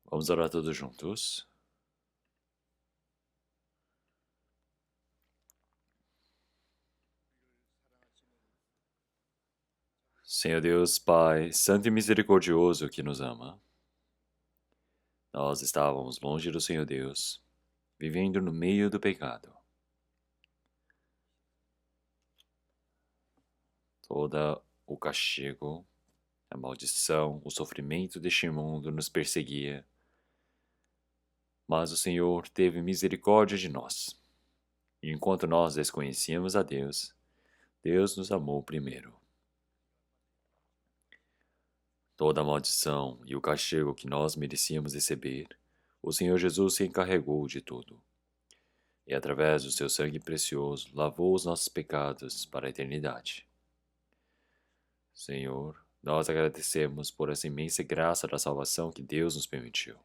Vamos orar todos juntos. Senhor Deus, Pai, Santo e Misericordioso que nos ama, nós estávamos longe do Senhor Deus, vivendo no meio do pecado. Todo o castigo, a maldição, o sofrimento deste mundo nos perseguia, mas o Senhor teve misericórdia de nós. E enquanto nós desconhecíamos a Deus, Deus nos amou primeiro. Toda a maldição e o castigo que nós merecíamos receber, o Senhor Jesus se encarregou de tudo. E através do seu sangue precioso lavou os nossos pecados para a eternidade. Senhor, nós agradecemos por essa imensa graça da salvação que Deus nos permitiu.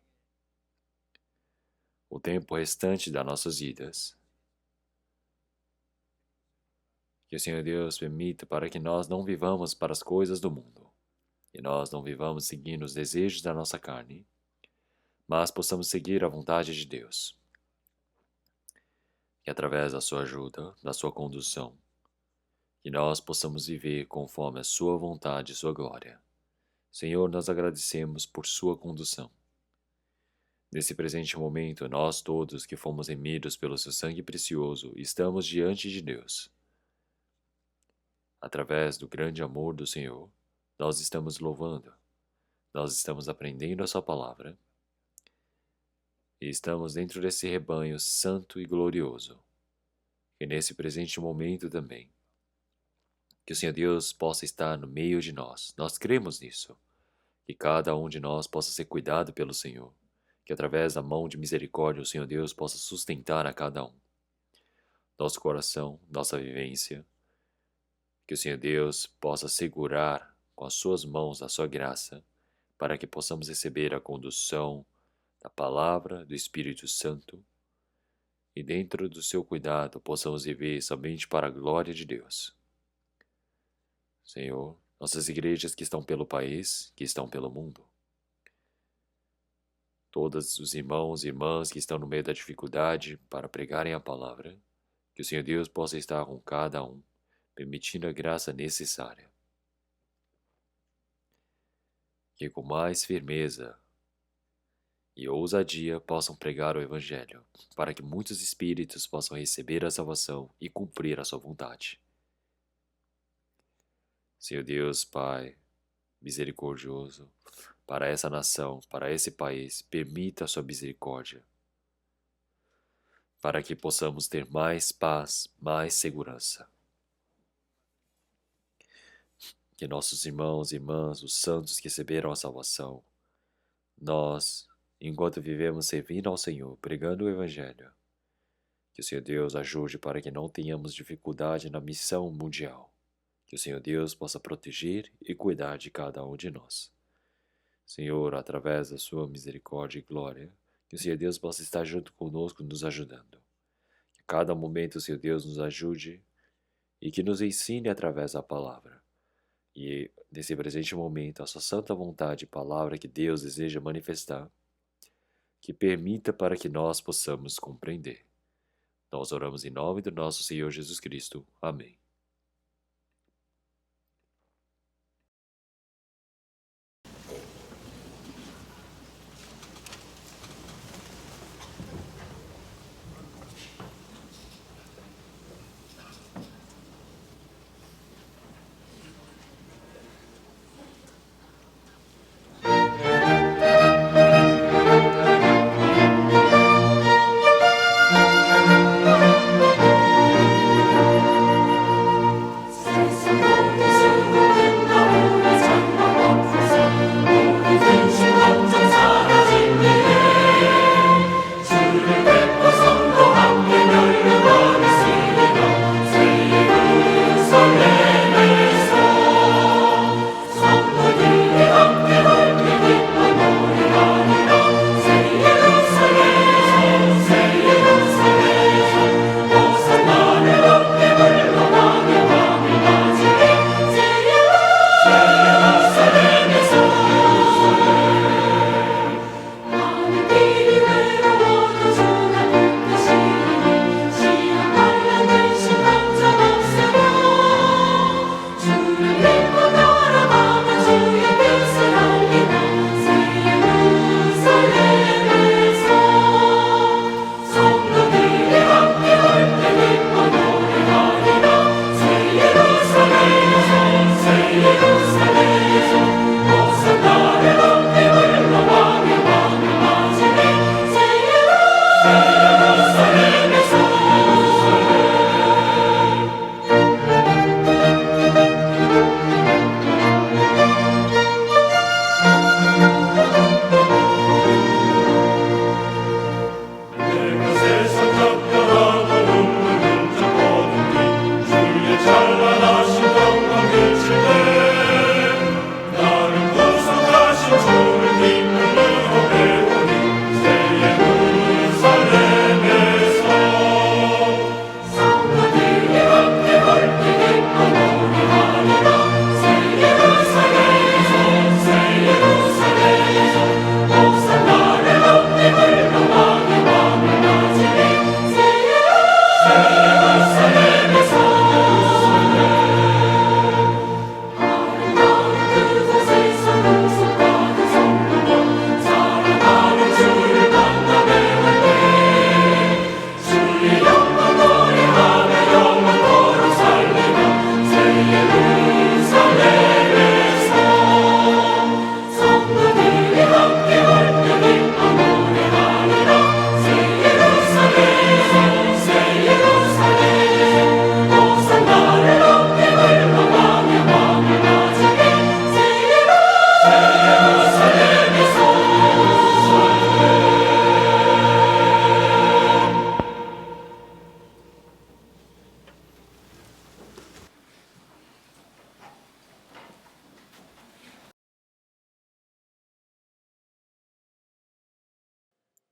O tempo restante das nossas vidas, que o Senhor Deus permita para que nós não vivamos para as coisas do mundo, e nós não vivamos seguindo os desejos da nossa carne, mas possamos seguir a vontade de Deus. Que através da sua ajuda, da sua condução, que nós possamos viver conforme a sua vontade e sua glória. Senhor, nós agradecemos por sua condução. Nesse presente momento, nós todos que fomos remidos pelo seu sangue precioso, estamos diante de Deus. Através do grande amor do Senhor, nós estamos louvando, nós estamos aprendendo a sua palavra e estamos dentro desse rebanho santo e glorioso. Que nesse presente momento também, que o Senhor Deus possa estar no meio de nós. Nós cremos nisso. Que cada um de nós possa ser cuidado pelo Senhor. Que através da mão de misericórdia o Senhor Deus possa sustentar a cada um. Nosso coração, nossa vivência. Que o Senhor Deus possa segurar com as suas mãos a sua graça, para que possamos receber a condução da palavra do Espírito Santo e dentro do seu cuidado possamos viver somente para a glória de Deus. Senhor, nossas igrejas que estão pelo país, que estão pelo mundo, todos os irmãos e irmãs que estão no meio da dificuldade para pregarem a palavra, que o Senhor Deus possa estar com cada um, permitindo a graça necessária. Que com mais firmeza e ousadia possam pregar o Evangelho, para que muitos espíritos possam receber a salvação e cumprir a sua vontade. Senhor Deus, Pai, misericordioso, para essa nação, para esse país, permita a sua misericórdia, para que possamos ter mais paz, mais segurança. Que nossos irmãos e irmãs, os santos que receberam a salvação, nós, enquanto vivemos servindo ao Senhor, pregando o Evangelho, que o Senhor Deus ajude para que não tenhamos dificuldade na missão mundial. Que o Senhor Deus possa proteger e cuidar de cada um de nós. Senhor, através da sua misericórdia e glória, que o Senhor Deus possa estar junto conosco, nos ajudando. Que a cada momento o Senhor Deus nos ajude e que nos ensine através da palavra. E nesse presente momento, a sua santa vontade e palavra que Deus deseja manifestar, que permita para que nós possamos compreender. Nós oramos em nome do nosso Senhor Jesus Cristo. Amém.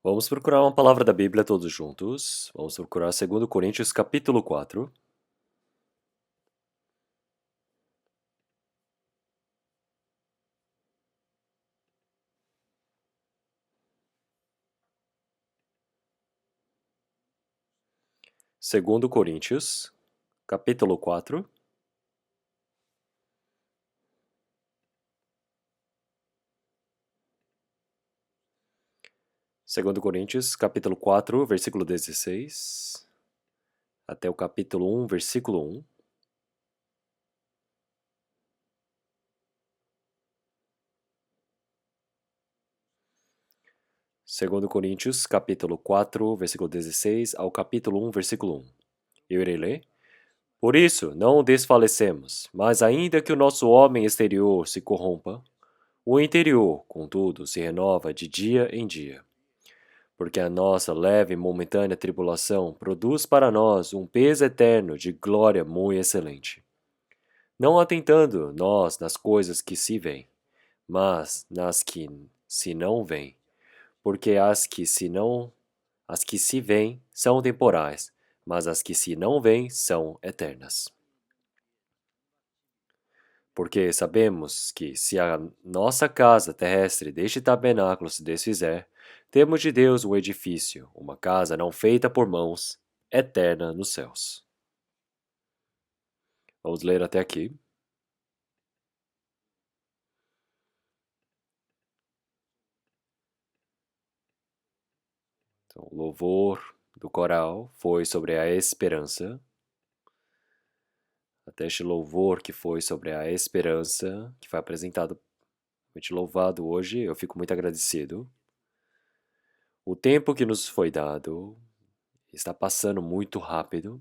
Vamos procurar uma palavra da Bíblia todos juntos. Vamos procurar 2 Coríntios capítulo 4. Segundo Coríntios, capítulo 4. Segundo Coríntios, capítulo 4, versículo 16, até o capítulo 1, versículo 1. Segundo Coríntios, capítulo 4, versículo 16 ao capítulo 1, versículo 1. Eu irei ler. Por isso, não desfalecemos, mas ainda que o nosso homem exterior se corrompa, o interior, contudo, se renova de dia em dia. Porque a nossa leve e momentânea tribulação produz para nós um peso eterno de glória muito excelente. Não atentando nós nas coisas que se veem, mas nas que se não veem, porque as que se veem são temporais, mas as que se não veem são eternas. Porque sabemos que, se a nossa casa terrestre deste tabernáculo se desfizer, temos de Deus um edifício, uma casa não feita por mãos, eterna nos céus. Vamos ler até aqui. Então, o louvor do coral foi sobre a esperança. Até este louvor que foi sobre a esperança, que foi apresentado, muito louvado hoje, eu fico muito agradecido. O tempo que nos foi dado está passando muito rápido.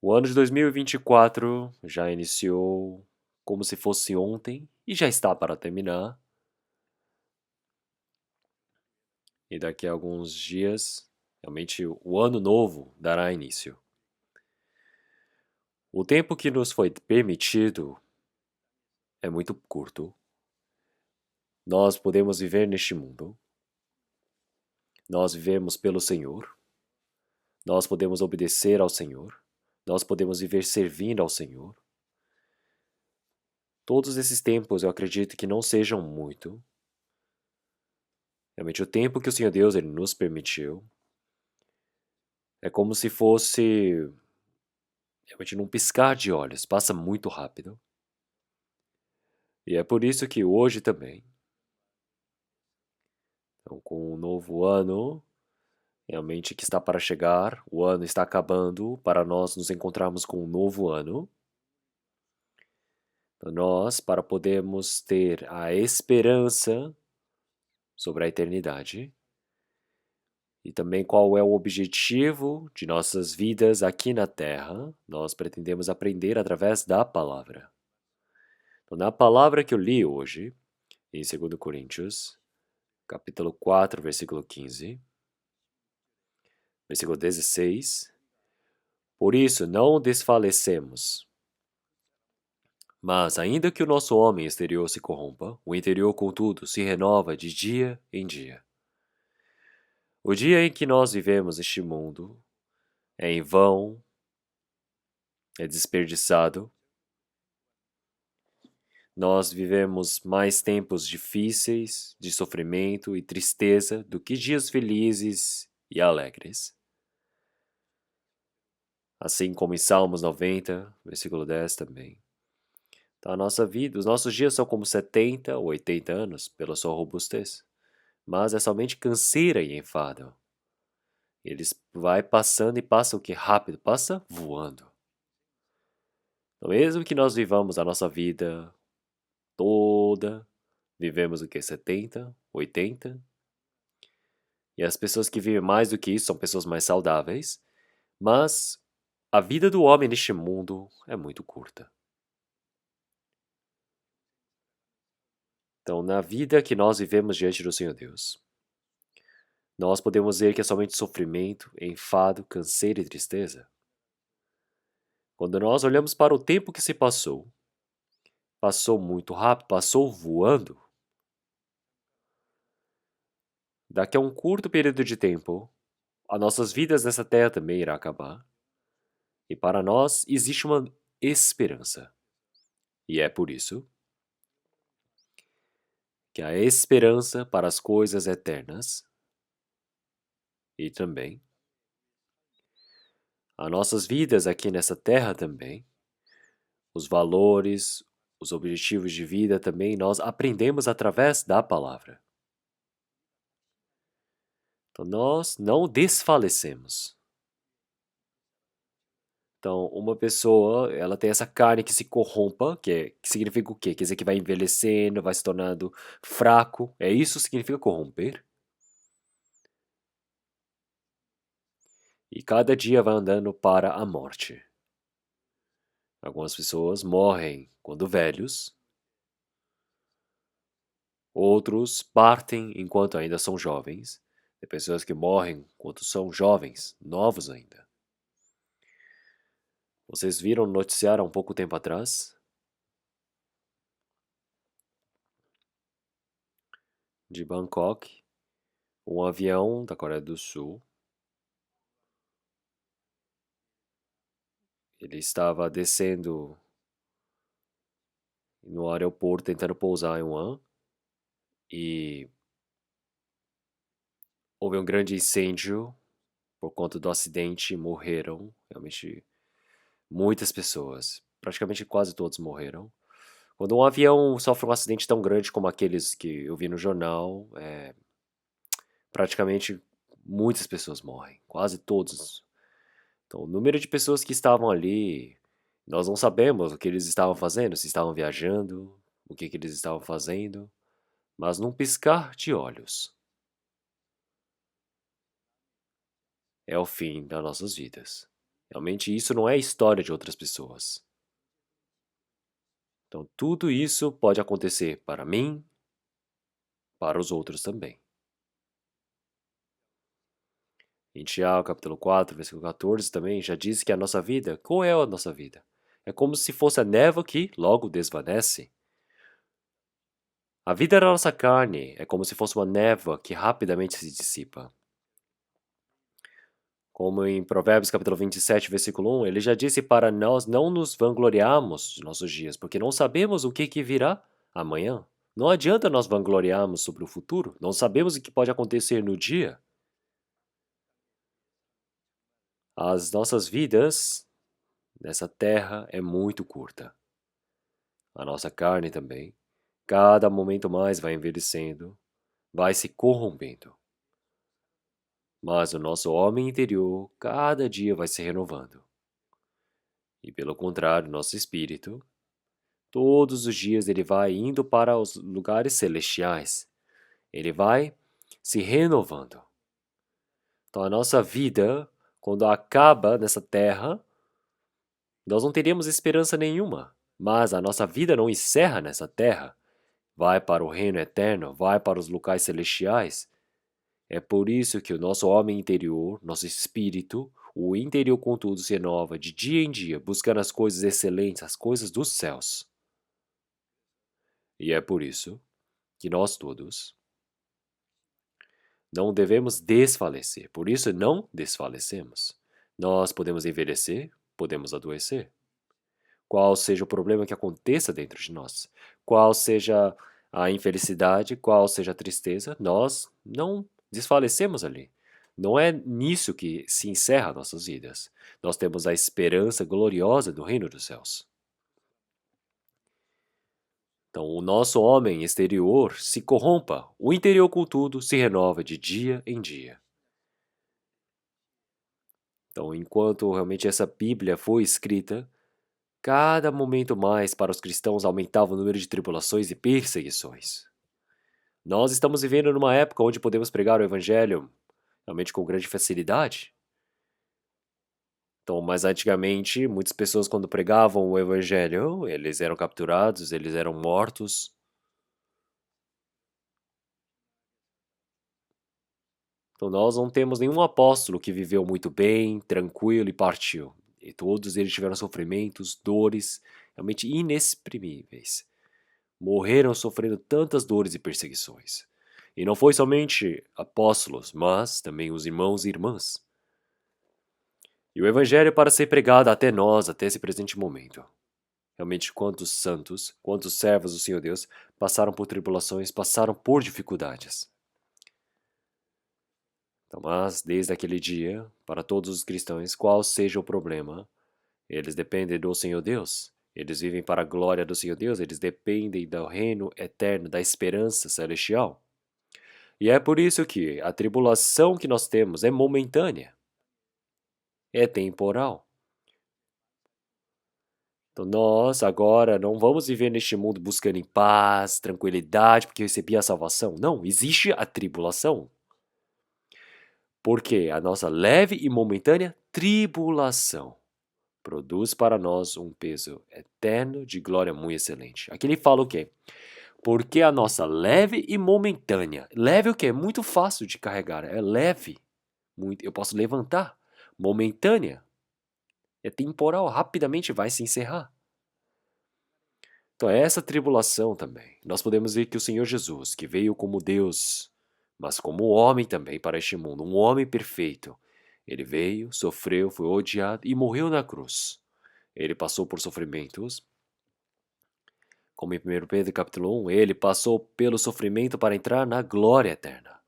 O ano de 2024 já iniciou como se fosse ontem e já está para terminar. E daqui a alguns dias, realmente o ano novo dará início. O tempo que nos foi permitido é muito curto. Nós podemos viver neste mundo. Nós vivemos pelo Senhor. Nós podemos obedecer ao Senhor. Nós podemos viver servindo ao Senhor. Todos esses tempos eu acredito que não sejam muito. Realmente o tempo que o Senhor Deus ele nos permitiu é como se fosse realmente num piscar de olhos, passa muito rápido. E é por isso que hoje também, então, com o novo ano, realmente que está para chegar, o ano está acabando, para nós nos encontrarmos com um novo ano. Então, nós, para podermos ter a esperança sobre a eternidade, e também qual é o objetivo de nossas vidas aqui na Terra, nós pretendemos aprender através da palavra. Então, na palavra que eu li hoje, em 2 Coríntios, capítulo 4, versículo 15, versículo 16, por isso não desfalecemos. Mas, ainda que o nosso homem exterior se corrompa, o interior, contudo, se renova de dia em dia. O dia em que nós vivemos este mundo é em vão, é desperdiçado. Nós vivemos mais tempos difíceis, de sofrimento e tristeza do que dias felizes e alegres. Assim como em Salmos 90, versículo 10 também. Então, a nossa vida, os nossos dias são como 70 ou 80 anos pela sua robustez. Mas é somente canseira e enfado. Eles vai passando e passa o que? Rápido, passa voando. Então, mesmo que nós vivamos a nossa vida toda, vivemos o que? 70, 80. E as pessoas que vivem mais do que isso são pessoas mais saudáveis. Mas a vida do homem neste mundo é muito curta. Então, na vida que nós vivemos diante do Senhor Deus, nós podemos ver que é somente sofrimento, enfado, canseira e tristeza. Quando nós olhamos para o tempo que se passou, passou muito rápido, passou voando. daqui a um curto período de tempo, as nossas vidas nessa terra também irá acabar. E para nós existe uma esperança. E é por isso que a esperança para as coisas eternas e também as nossas vidas aqui nessa terra também, os valores, os objetivos de vida também, nós aprendemos através da palavra. Então nós não desfalecemos. Então, uma pessoa, ela tem essa carne que se corrompa, que significa o quê? Quer dizer que vai envelhecendo, vai se tornando fraco. É isso que significa corromper? E cada dia vai andando para a morte. Algumas pessoas morrem quando velhos, outros partem enquanto ainda são jovens. Tem pessoas que morrem quando são jovens, novos ainda. Vocês viram no noticiário há um pouco tempo atrás? De Bangkok, um avião da Coreia do Sul. Ele estava descendo no aeroporto tentando pousar em Wuhan e houve um grande incêndio por conta do acidente, morreram realmente muitas pessoas, praticamente quase todos morreram. Quando um avião sofre um acidente tão grande como aqueles que eu vi no jornal, praticamente muitas pessoas morrem, quase todos. Então, o número de pessoas que estavam ali, nós não sabemos o que eles estavam fazendo, se estavam viajando, o que eles estavam fazendo, mas num piscar de olhos é o fim das nossas vidas. Realmente isso não é história de outras pessoas. Então tudo isso pode acontecer para mim, para os outros também. Em Tiago, capítulo 4, versículo 14 também já diz que a nossa vida, qual é a nossa vida? É como se fosse a névoa que logo desvanece. A vida da nossa carne é como se fosse uma névoa que rapidamente se dissipa. Como em Provérbios capítulo 27, versículo 1, ele já disse para nós não nos vangloriarmos de nossos dias, porque não sabemos o que virá amanhã. Não adianta nós vangloriarmos sobre o futuro, não sabemos o que pode acontecer no dia. As nossas vidas nessa terra é muito curta. A nossa carne também, cada momento mais vai envelhecendo, vai se corrompendo. Mas o nosso homem interior cada dia vai se renovando. E pelo contrário, nosso espírito, todos os dias ele vai indo para os lugares celestiais. Ele vai se renovando. Então a nossa vida, quando acaba nessa terra, nós não teríamos esperança nenhuma. Mas a nossa vida não encerra nessa terra. Vai para o reino eterno, vai para os locais celestiais. É por isso que o nosso homem interior, nosso espírito, o interior contudo se renova de dia em dia, buscando as coisas excelentes, as coisas dos céus. E é por isso que nós todos não devemos desfalecer. Por isso não desfalecemos. Nós podemos envelhecer, podemos adoecer. Qual seja o problema que aconteça dentro de nós, qual seja a infelicidade, qual seja a tristeza, nós não desfalecemos ali. Não é nisso que se encerra nossas vidas. Nós temos a esperança gloriosa do reino dos céus. Então, o nosso homem exterior se corrompa, o interior, contudo, se renova de dia em dia. Então, enquanto realmente essa Bíblia foi escrita, cada momento mais para os cristãos aumentava o número de tribulações e perseguições. Nós estamos vivendo numa época onde podemos pregar o Evangelho realmente com grande facilidade. Então, mas antigamente, muitas pessoas quando pregavam o Evangelho, eles eram capturados, eles eram mortos. Então nós não temos nenhum apóstolo que viveu muito bem, tranquilo e partiu. E todos eles tiveram sofrimentos, dores realmente inexprimíveis. Morreram sofrendo tantas dores e perseguições. E não foi somente apóstolos, mas também os irmãos e irmãs. E o Evangelho para ser pregado até nós, até esse presente momento. Realmente, quantos santos, quantos servos do Senhor Deus passaram por tribulações, passaram por dificuldades. Então, mas, desde aquele dia, para todos os cristãos, qual seja o problema, eles dependem do Senhor Deus. Eles vivem para a glória do Senhor Deus, eles dependem do reino eterno, da esperança celestial. E é por isso que a tribulação que nós temos é momentânea, é temporal. Então nós agora não vamos viver neste mundo buscando em paz, tranquilidade, porque eu recebi a salvação. Não, existe a tribulação. Porque a nossa leve e momentânea tribulação produz para nós um peso eterno de glória muito excelente. Aqui ele fala o quê? Porque a nossa leve e momentânea. Leve o quê? Muito fácil de carregar. É leve. Muito, eu posso levantar. Momentânea. É temporal. Rapidamente vai se encerrar. Então é essa tribulação também. Nós podemos ver que o Senhor Jesus, que veio como Deus, mas como homem também para este mundo, um homem perfeito, ele veio, sofreu, foi odiado e morreu na cruz. Ele passou por sofrimentos. Como em 1 Pedro capítulo 1, ele passou pelo sofrimento para entrar na glória eterna.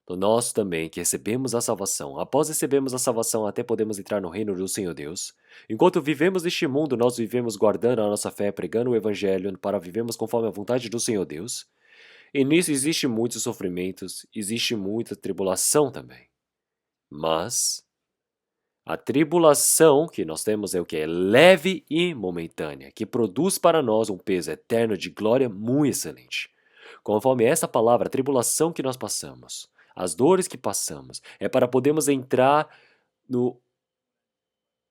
Então nós também que recebemos a salvação, após recebermos a salvação até podemos entrar no reino do Senhor Deus. Enquanto vivemos neste mundo, nós vivemos guardando a nossa fé, pregando o evangelho para vivermos conforme a vontade do Senhor Deus. E nisso existe muitos sofrimentos, existe muita tribulação também. Mas a tribulação que nós temos é o que? É leve e momentânea, que produz para nós um peso eterno de glória muito excelente. Conforme essa palavra, a tribulação que nós passamos, as dores que passamos, é para podermos entrar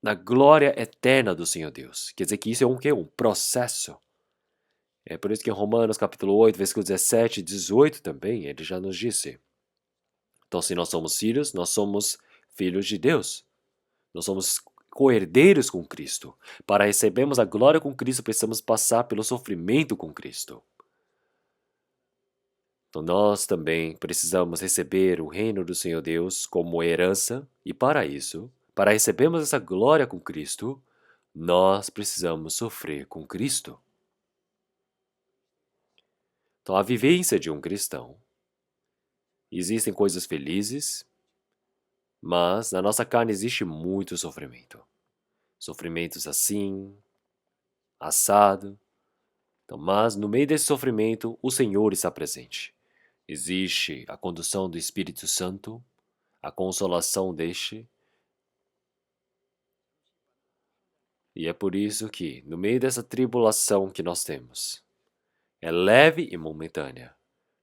na glória eterna do Senhor Deus. Quer dizer que isso é um quê? Um processo. É por isso que em Romanos capítulo 8, versículo 17 e 18 também, ele já nos disse. Então, se nós somos filhos de Deus. Nós somos co-herdeiros com Cristo. Para recebermos a glória com Cristo, precisamos passar pelo sofrimento com Cristo. Então nós também precisamos receber o reino do Senhor Deus como herança, e para isso, para recebermos essa glória com Cristo, nós precisamos sofrer com Cristo. Então a vivência de um cristão, existem coisas felizes, mas na nossa carne existe muito sofrimento. Sofrimentos assim, assado. Então, mas no meio desse sofrimento, o Senhor está presente. Existe a condução do Espírito Santo, a consolação deste. E é por isso que, no meio dessa tribulação que nós temos, é leve e momentânea.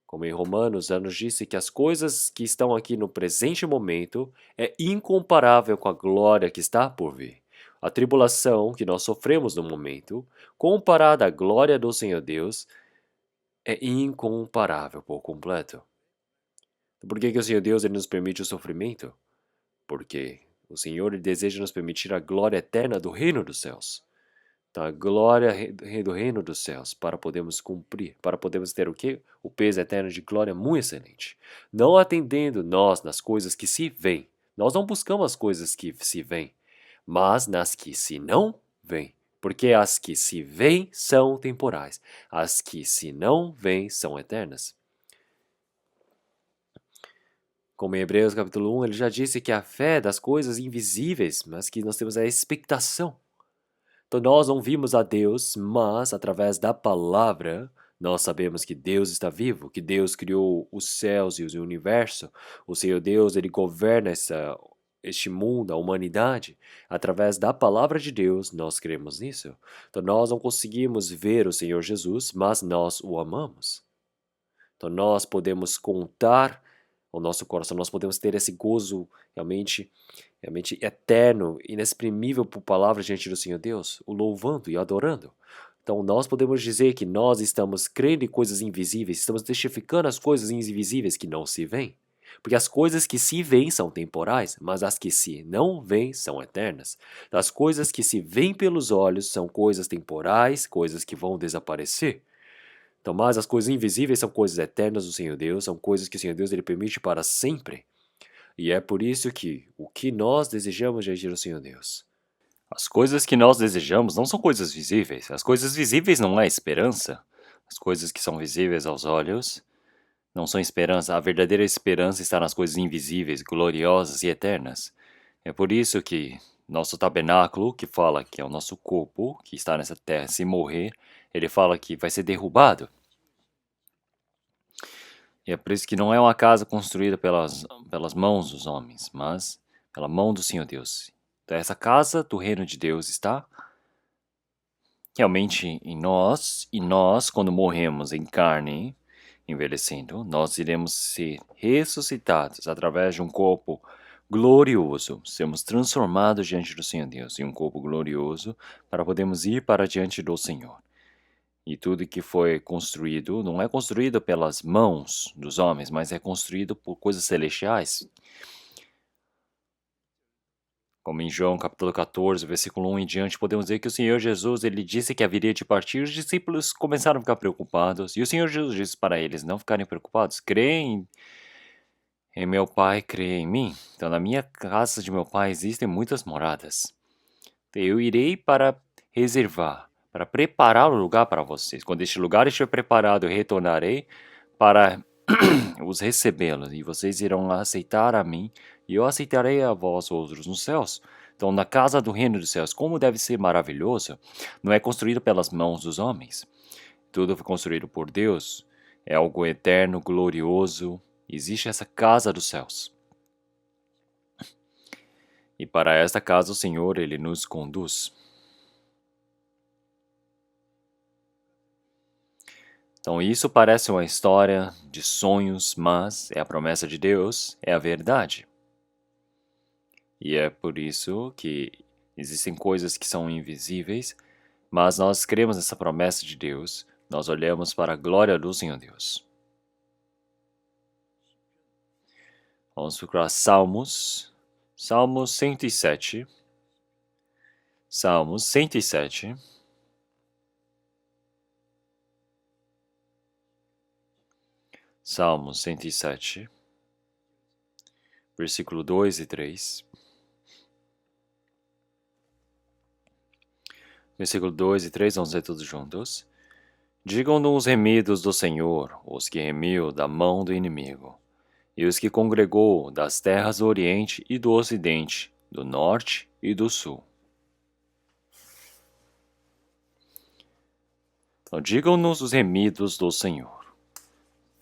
Como em Romanos já nos disse que as coisas que estão aqui no presente momento é incomparável com a glória que está por vir. A tribulação que nós sofremos no momento, comparada à glória do Senhor Deus, é incomparável por completo. Por que o Senhor Deus ele nos permite o sofrimento? Porque o Senhor ele deseja nos permitir a glória eterna do reino dos céus. Então, a glória do reino dos céus, para podermos cumprir, para podermos ter o quê? O peso eterno de glória muito excelente. Não atendendo nós nas coisas que se veem. Nós não buscamos as coisas que se veem, mas nas que se não veem. Porque as que se veem são temporais, as que se não veem são eternas. Como em Hebreus capítulo 1, ele já disse que a fé é das coisas invisíveis, mas que nós temos a expectação. Então nós não vimos a Deus, mas através da palavra, nós sabemos que Deus está vivo, que Deus criou os céus e o universo. O Senhor Deus, ele governa este mundo, a humanidade. Através da palavra de Deus, nós cremos nisso. Então nós não conseguimos ver o Senhor Jesus, mas nós o amamos. Então nós podemos contar o nosso coração, nós podemos ter esse gozo realmente eterno, inexprimível por palavras diante do Senhor Deus, o louvando e adorando. Então nós podemos dizer que nós estamos crendo em coisas invisíveis, estamos testificando as coisas invisíveis que não se veem. Porque as coisas que se veem são temporais, mas as que se não veem são eternas. As coisas que se veem pelos olhos são coisas temporais, coisas que vão desaparecer. Então, mas as coisas invisíveis são coisas eternas do Senhor Deus, são coisas que o Senhor Deus ele permite para sempre. E é por isso que o que nós desejamos de agir ao Senhor Deus. As coisas que nós desejamos não são coisas visíveis. As coisas visíveis não é esperança. As coisas que são visíveis aos olhos não são esperança. A verdadeira esperança está nas coisas invisíveis, gloriosas e eternas. É por isso que nosso tabernáculo, que fala que é o nosso corpo, que está nessa terra, se morrer, ele fala que vai ser derrubado. E é por isso que não é uma casa construída pelas mãos dos homens, mas pela mão do Senhor Deus. Então, essa casa do reino de Deus está realmente em nós, e nós, quando morremos em carne, envelhecendo, nós iremos ser ressuscitados através de um corpo glorioso, sermos transformados diante do Senhor Deus em um corpo glorioso para podermos ir para diante do Senhor. E tudo que foi construído não é construído pelas mãos dos homens, mas é construído por coisas celestiais. Como em João capítulo 14, versículo 1 em diante, podemos ver que o Senhor Jesus ele disse que haveria de partir. Os discípulos começaram a ficar preocupados. E o Senhor Jesus disse para eles não ficarem preocupados. Creem em meu Pai, creem em mim. Então, na minha casa de meu Pai existem muitas moradas. Eu irei para reservar, para preparar o lugar para vocês. Quando este lugar estiver preparado, eu retornarei para os recebê-los. E vocês irão aceitar a mim, e eu aceitarei a vós outros nos céus. Então, na casa do reino dos céus, como deve ser maravilhoso, não é construído pelas mãos dos homens. Tudo foi construído por Deus. É algo eterno, glorioso. Existe essa casa dos céus. E para esta casa o Senhor, Ele nos conduz. Então isso parece uma história de sonhos, mas é a promessa de Deus, é a verdade. E é por isso que existem coisas que são invisíveis, mas nós cremos nessa promessa de Deus, nós olhamos para a glória do Senhor Deus. Vamos procurar Salmos 107. Salmos 107. Salmos 107, versículo 2 e 3. Versículo 2 e 3, vamos ler todos juntos. Digam-nos os remidos do Senhor, os que remiu da mão do inimigo, e os que congregou das terras do Oriente e do Ocidente, do Norte e do Sul. Então, digam-nos os remidos do Senhor.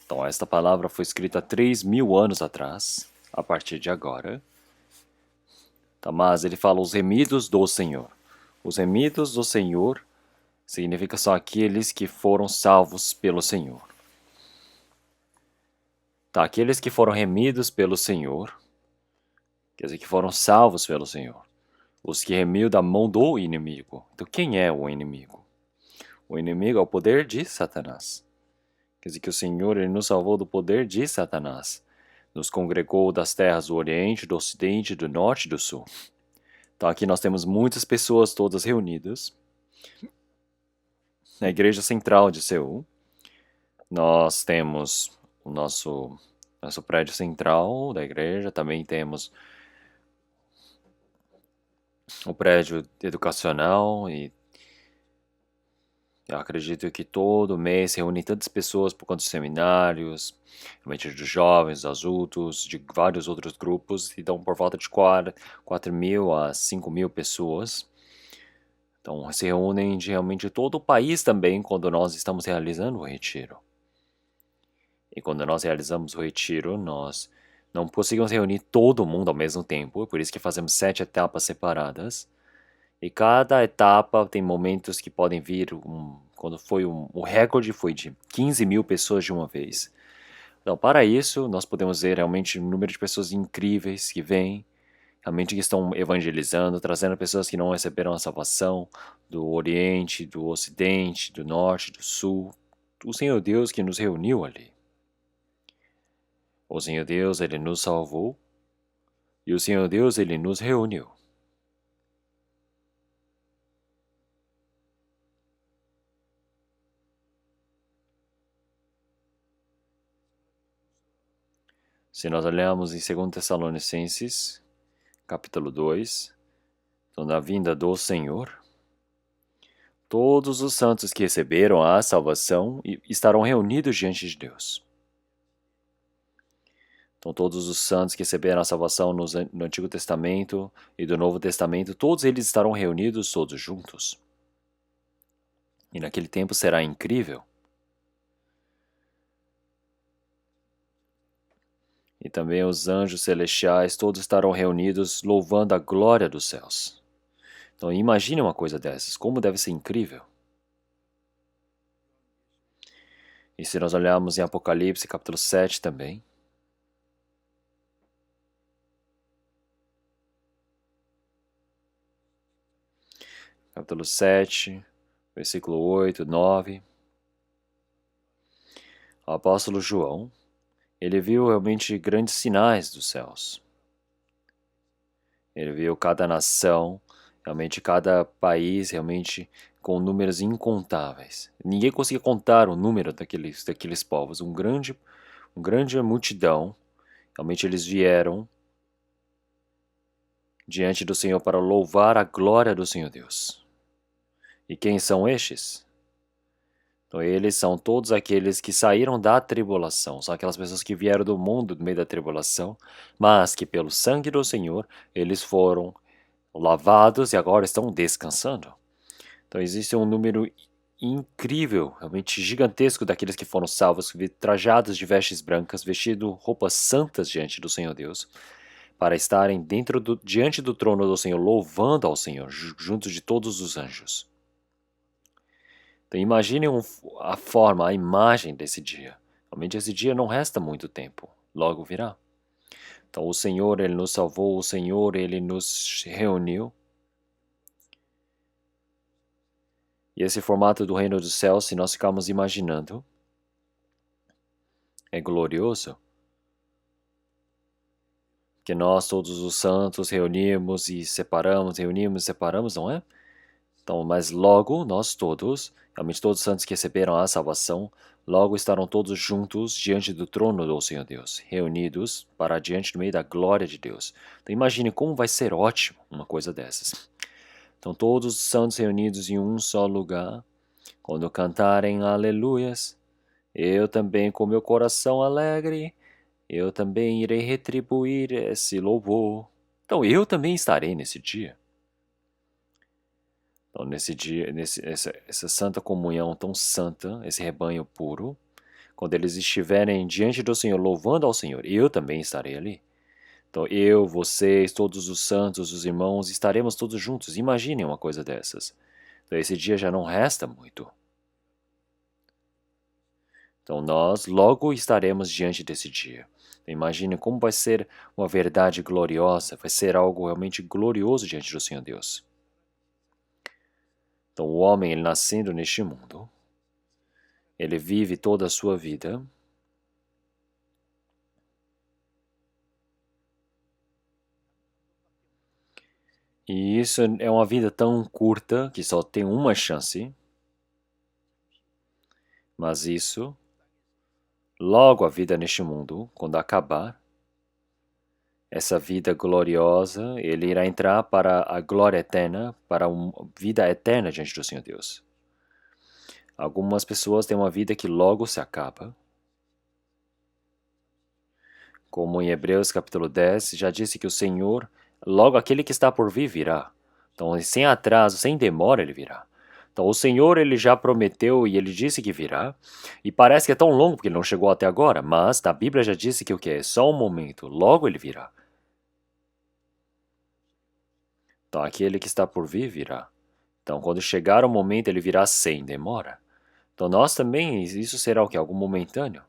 Então, esta palavra foi escrita há 3.000 anos atrás, a partir de agora. Tá, mas ele fala os remidos do Senhor. Os remidos do Senhor significa só aqueles que foram salvos pelo Senhor. Tá, aqueles que foram remidos pelo Senhor, quer dizer, que foram salvos pelo Senhor. Os que remiu da mão do inimigo. Então, quem é o inimigo? O inimigo é o poder de Satanás. Quer dizer que o Senhor ele nos salvou do poder de Satanás. Nos congregou das terras do Oriente, do Ocidente, do Norte e do Sul. Então aqui nós temos muitas pessoas todas reunidas. Na igreja central de Seul, nós temos o nosso prédio central da igreja, também temos o prédio educacional e eu acredito que todo mês se reúnem tantas pessoas por conta de seminários, realmente dos jovens, dos adultos, de vários outros grupos, então por volta de 4.000 a 5.000 pessoas. Então se reúnem de realmente todo o país também quando nós estamos realizando o retiro. E quando nós realizamos o retiro, nós não conseguimos reunir todo mundo ao mesmo tempo, por isso que fazemos 7 etapas separadas. E cada etapa tem momentos que podem vir, quando foi o recorde foi de 15.000 pessoas de uma vez. Então, para isso, nós podemos ver realmente um número de pessoas incríveis que vêm, realmente que estão evangelizando, trazendo pessoas que não receberam a salvação do Oriente, do Ocidente, do Norte, do Sul. O Senhor Deus que nos reuniu ali. O Senhor Deus, Ele nos salvou e o Senhor Deus, Ele nos reuniu. Se nós olharmos em 2 Tessalonicenses, capítulo 2, então, na vinda do Senhor, todos os santos que receberam a salvação estarão reunidos diante de Deus. Então, todos os santos que receberam a salvação no Antigo Testamento e do Novo Testamento, todos eles estarão reunidos todos juntos. E naquele tempo será incrível. E também os anjos celestiais, todos estarão reunidos louvando a glória dos céus. Então imagine uma coisa dessas, como deve ser incrível. E se nós olharmos em Apocalipse capítulo 7 também, capítulo 7, versículo 8, 9, o apóstolo João, ele viu realmente grandes sinais dos céus. Ele viu cada nação, realmente cada país, realmente com números incontáveis. Ninguém conseguia contar o número daqueles povos. Uma grande multidão. Realmente eles vieram diante do Senhor para louvar a glória do Senhor Deus. E quem são estes? Então, eles são todos aqueles que saíram da tribulação. São aquelas pessoas que vieram do mundo, do meio da tribulação, mas que pelo sangue do Senhor, eles foram lavados e agora estão descansando. Então, existe um número incrível, realmente gigantesco daqueles que foram salvos, trajados de vestes brancas, vestindo roupas santas diante do Senhor Deus, para estarem diante do trono do Senhor, louvando ao Senhor, junto de todos os anjos. Então imaginem a forma, a imagem desse dia. Realmente esse dia não resta muito tempo, logo virá. Então o Senhor, Ele nos salvou, o Senhor, Ele nos reuniu. E esse formato do reino dos céus, se nós ficarmos imaginando, é glorioso. Que nós, todos os santos, reunimos e separamos, não é? Então, mas logo nós todos, realmente todos os santos que receberam a salvação, logo estarão todos juntos diante do trono do Senhor Deus, reunidos para diante do meio da glória de Deus. Então imagine como vai ser ótimo uma coisa dessas. Então todos os santos reunidos em um só lugar, quando cantarem aleluias, eu também com meu coração alegre, eu também irei retribuir esse louvor. Então eu também estarei nesse dia. Então, nesse dia, essa santa comunhão tão santa, esse rebanho puro, quando eles estiverem diante do Senhor, louvando ao Senhor, eu também estarei ali. Então, eu, vocês, todos os santos, os irmãos, estaremos todos juntos. Imaginem uma coisa dessas. Então, esse dia já não resta muito. Então, nós logo estaremos diante desse dia. Imaginem como vai ser uma verdade gloriosa, vai ser algo realmente glorioso diante do Senhor Deus. Então, o homem, ele nascendo neste mundo, ele vive toda a sua vida e isso é uma vida tão curta que só tem uma chance, mas isso, logo a vida neste mundo, quando acabar, essa vida gloriosa, ele irá entrar para a glória eterna, para uma vida eterna diante do Senhor Deus. Algumas pessoas têm uma vida que logo se acaba. Como em Hebreus capítulo 10, já disse que o Senhor, logo aquele que está por vir, virá. Então, sem atraso, sem demora, ele virá. Então, o Senhor, ele já prometeu e ele disse que virá. E parece que é tão longo porque ele não chegou até agora, mas a Bíblia já disse que o que é só um momento, logo ele virá. Então, aquele que está por vir, virá. Então, quando chegar o momento, ele virá sem demora. Então, nós também, isso será o que? Algo momentâneo.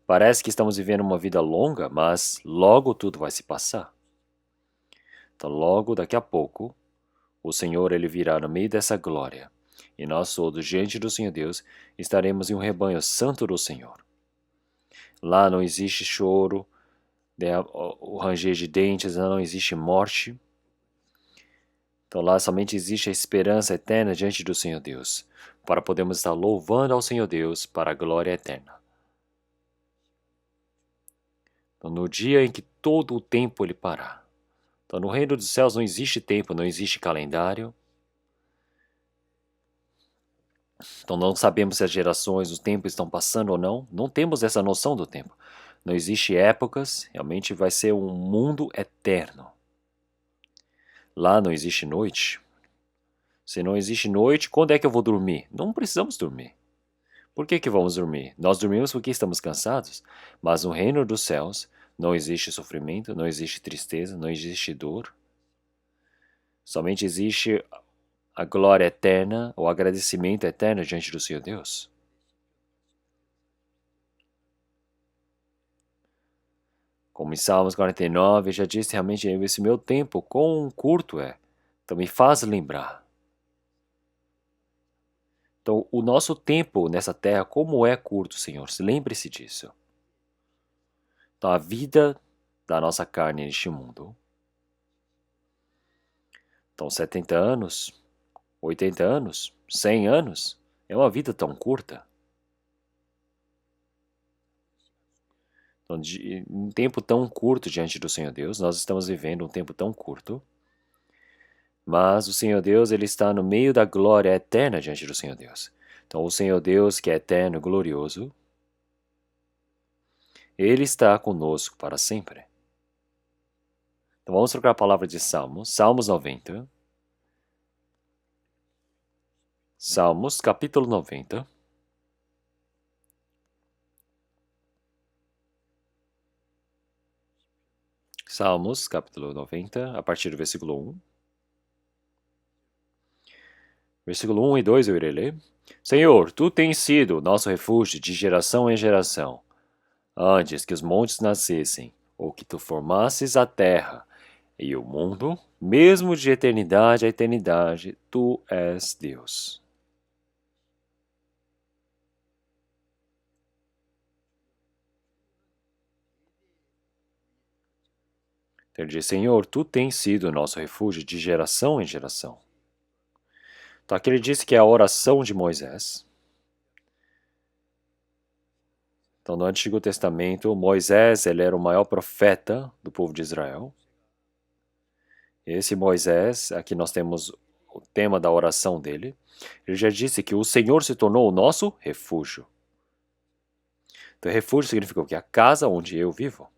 Parece que estamos vivendo uma vida longa, mas logo tudo vai se passar. Então, logo daqui a pouco, o Senhor, ele virá no meio dessa glória. E nós todos, diante do Senhor Deus, estaremos em um rebanho santo do Senhor. Lá não existe choro, o ranger de dentes, não existe morte. Então lá somente existe a esperança eterna diante do Senhor Deus, para podermos estar louvando ao Senhor Deus para a glória eterna. Então, no dia em que todo o tempo ele parar. Então, no reino dos céus não existe tempo, não existe calendário. Então, não sabemos se as gerações, os tempos estão passando ou não. Não temos essa noção do tempo. Não existe épocas, realmente vai ser um mundo eterno. Lá não existe noite. Se não existe noite, quando é que eu vou dormir? Não precisamos dormir. Por que vamos dormir? Nós dormimos porque estamos cansados. Mas no reino dos céus não existe sofrimento, não existe tristeza, não existe dor. Somente existe a glória eterna, o agradecimento eterno diante do Senhor Deus. Como em Salmos 49, já disse realmente, esse meu tempo, quão curto é. Então me faz lembrar. Então o nosso tempo nessa terra, como é curto, Senhor, lembre-se disso. Então a vida da nossa carne neste mundo. Então 70 anos, 80 anos, 100 anos, é uma vida tão curta. Então, um tempo tão curto diante do Senhor Deus, nós estamos vivendo um tempo tão curto, mas o Senhor Deus, ele está no meio da glória eterna diante do Senhor Deus. Então, o Senhor Deus, que é eterno, glorioso, ele está conosco para sempre. Então, vamos trocar a palavra de Salmos, Salmos 90. Salmos, capítulo 90. Salmos, capítulo 90, a partir do versículo 1. Versículo 1 e 2 eu irei ler. Senhor, tu tens sido nosso refúgio de geração em geração. Antes que os montes nascessem, ou que tu formasses a terra e o mundo, mesmo de eternidade a eternidade, tu és Deus. Ele diz, Senhor, tu tens sido nosso refúgio de geração em geração. Então aqui ele diz que é a oração de Moisés. Então no Antigo Testamento, Moisés ele era o maior profeta do povo de Israel. Esse Moisés, aqui nós temos o tema da oração dele. Ele já disse que o Senhor se tornou o nosso refúgio. Então refúgio significa o quê? A casa onde eu vivo.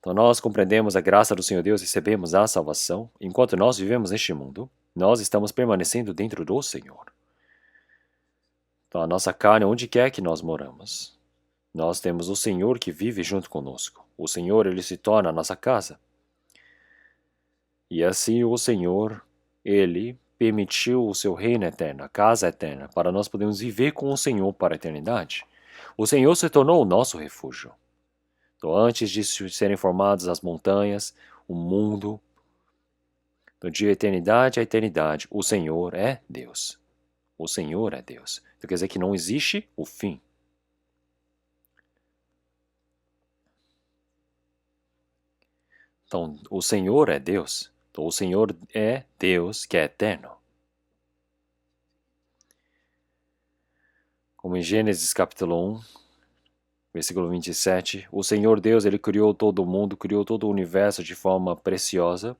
Então nós compreendemos a graça do Senhor Deus e recebemos a salvação. Enquanto nós vivemos neste mundo, nós estamos permanecendo dentro do Senhor. Então a nossa carne, onde quer que nós moramos, nós temos o Senhor que vive junto conosco. O Senhor, ele se torna a nossa casa. E assim o Senhor, ele permitiu o seu reino eterno, a casa eterna, para nós podermos viver com o Senhor para a eternidade. O Senhor se tornou o nosso refúgio. Então, antes de serem formadas as montanhas, o mundo, de eternidade a eternidade, o Senhor é Deus. O Senhor é Deus. Então quer dizer que não existe o fim. Então, o Senhor é Deus. Então, o Senhor é Deus que é eterno. Como em Gênesis capítulo 1, versículo 27, o Senhor Deus, ele criou todo o mundo, criou todo o universo de forma preciosa.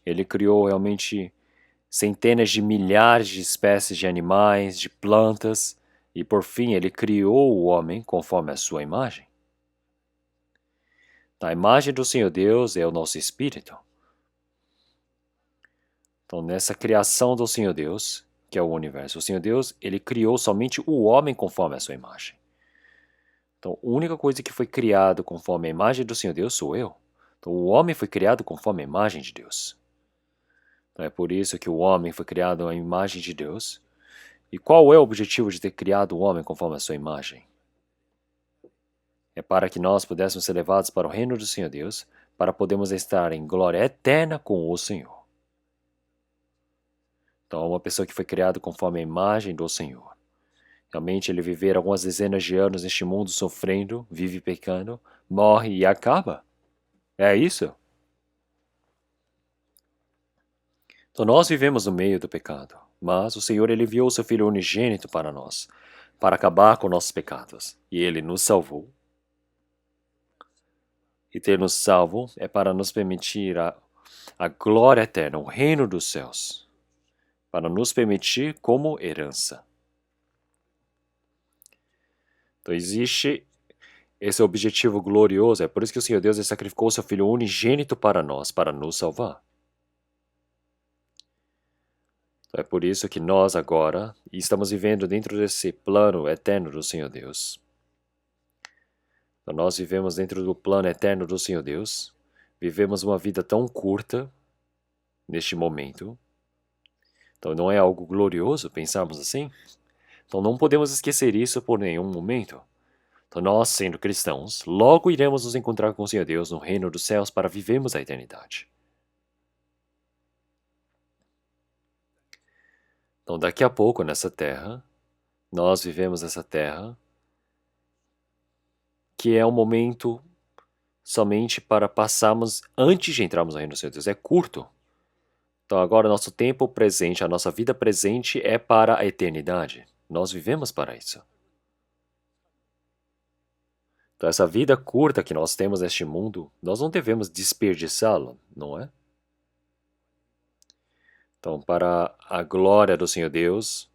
Ele criou realmente centenas de milhares de espécies de animais, de plantas, e por fim ele criou o homem conforme a sua imagem. A imagem do Senhor Deus é o nosso espírito. Então, nessa criação do Senhor Deus, que é o universo, o Senhor Deus, ele criou somente o homem conforme a sua imagem. Então, a única coisa que foi criado conforme a imagem do Senhor Deus sou eu. Então, o homem foi criado conforme a imagem de Deus. Então, é por isso que o homem foi criado à imagem de Deus. E qual é o objetivo de ter criado o homem conforme a sua imagem? É para que nós pudéssemos ser levados para o reino do Senhor Deus, para podermos estar em glória eterna com o Senhor. Então, uma pessoa que foi criada conforme a imagem do Senhor. Realmente ele viver algumas dezenas de anos neste mundo sofrendo, vive pecando, morre e acaba. É isso? Então nós vivemos no meio do pecado, mas o Senhor ele enviou o seu Filho unigênito para nós, para acabar com nossos pecados, e ele nos salvou. e ter nos salvo é para nos permitir a glória eterna, o reino dos céus, para nos permitir como herança. Então existe esse objetivo glorioso, é por isso que o Senhor Deus sacrificou o seu Filho unigênito para nós, para nos salvar. Então, é por isso que nós agora estamos vivendo dentro desse plano eterno do Senhor Deus. Então, nós vivemos dentro do plano eterno do Senhor Deus, vivemos uma vida tão curta neste momento. Então não é algo glorioso pensarmos assim? Então não podemos esquecer isso por nenhum momento. Então nós, sendo cristãos, logo iremos nos encontrar com o Senhor Deus no reino dos céus para vivermos a eternidade. Então daqui a pouco nessa terra, nós vivemos essa terra que é um momento somente para passarmos antes de entrarmos no reino do Senhor Deus. É curto. Então agora nosso tempo presente, a nossa vida presente é para a eternidade. Nós vivemos para isso. Então essa vida curta que nós temos neste mundo, nós não devemos desperdiçá-la, não é? Então para a glória do Senhor Deus,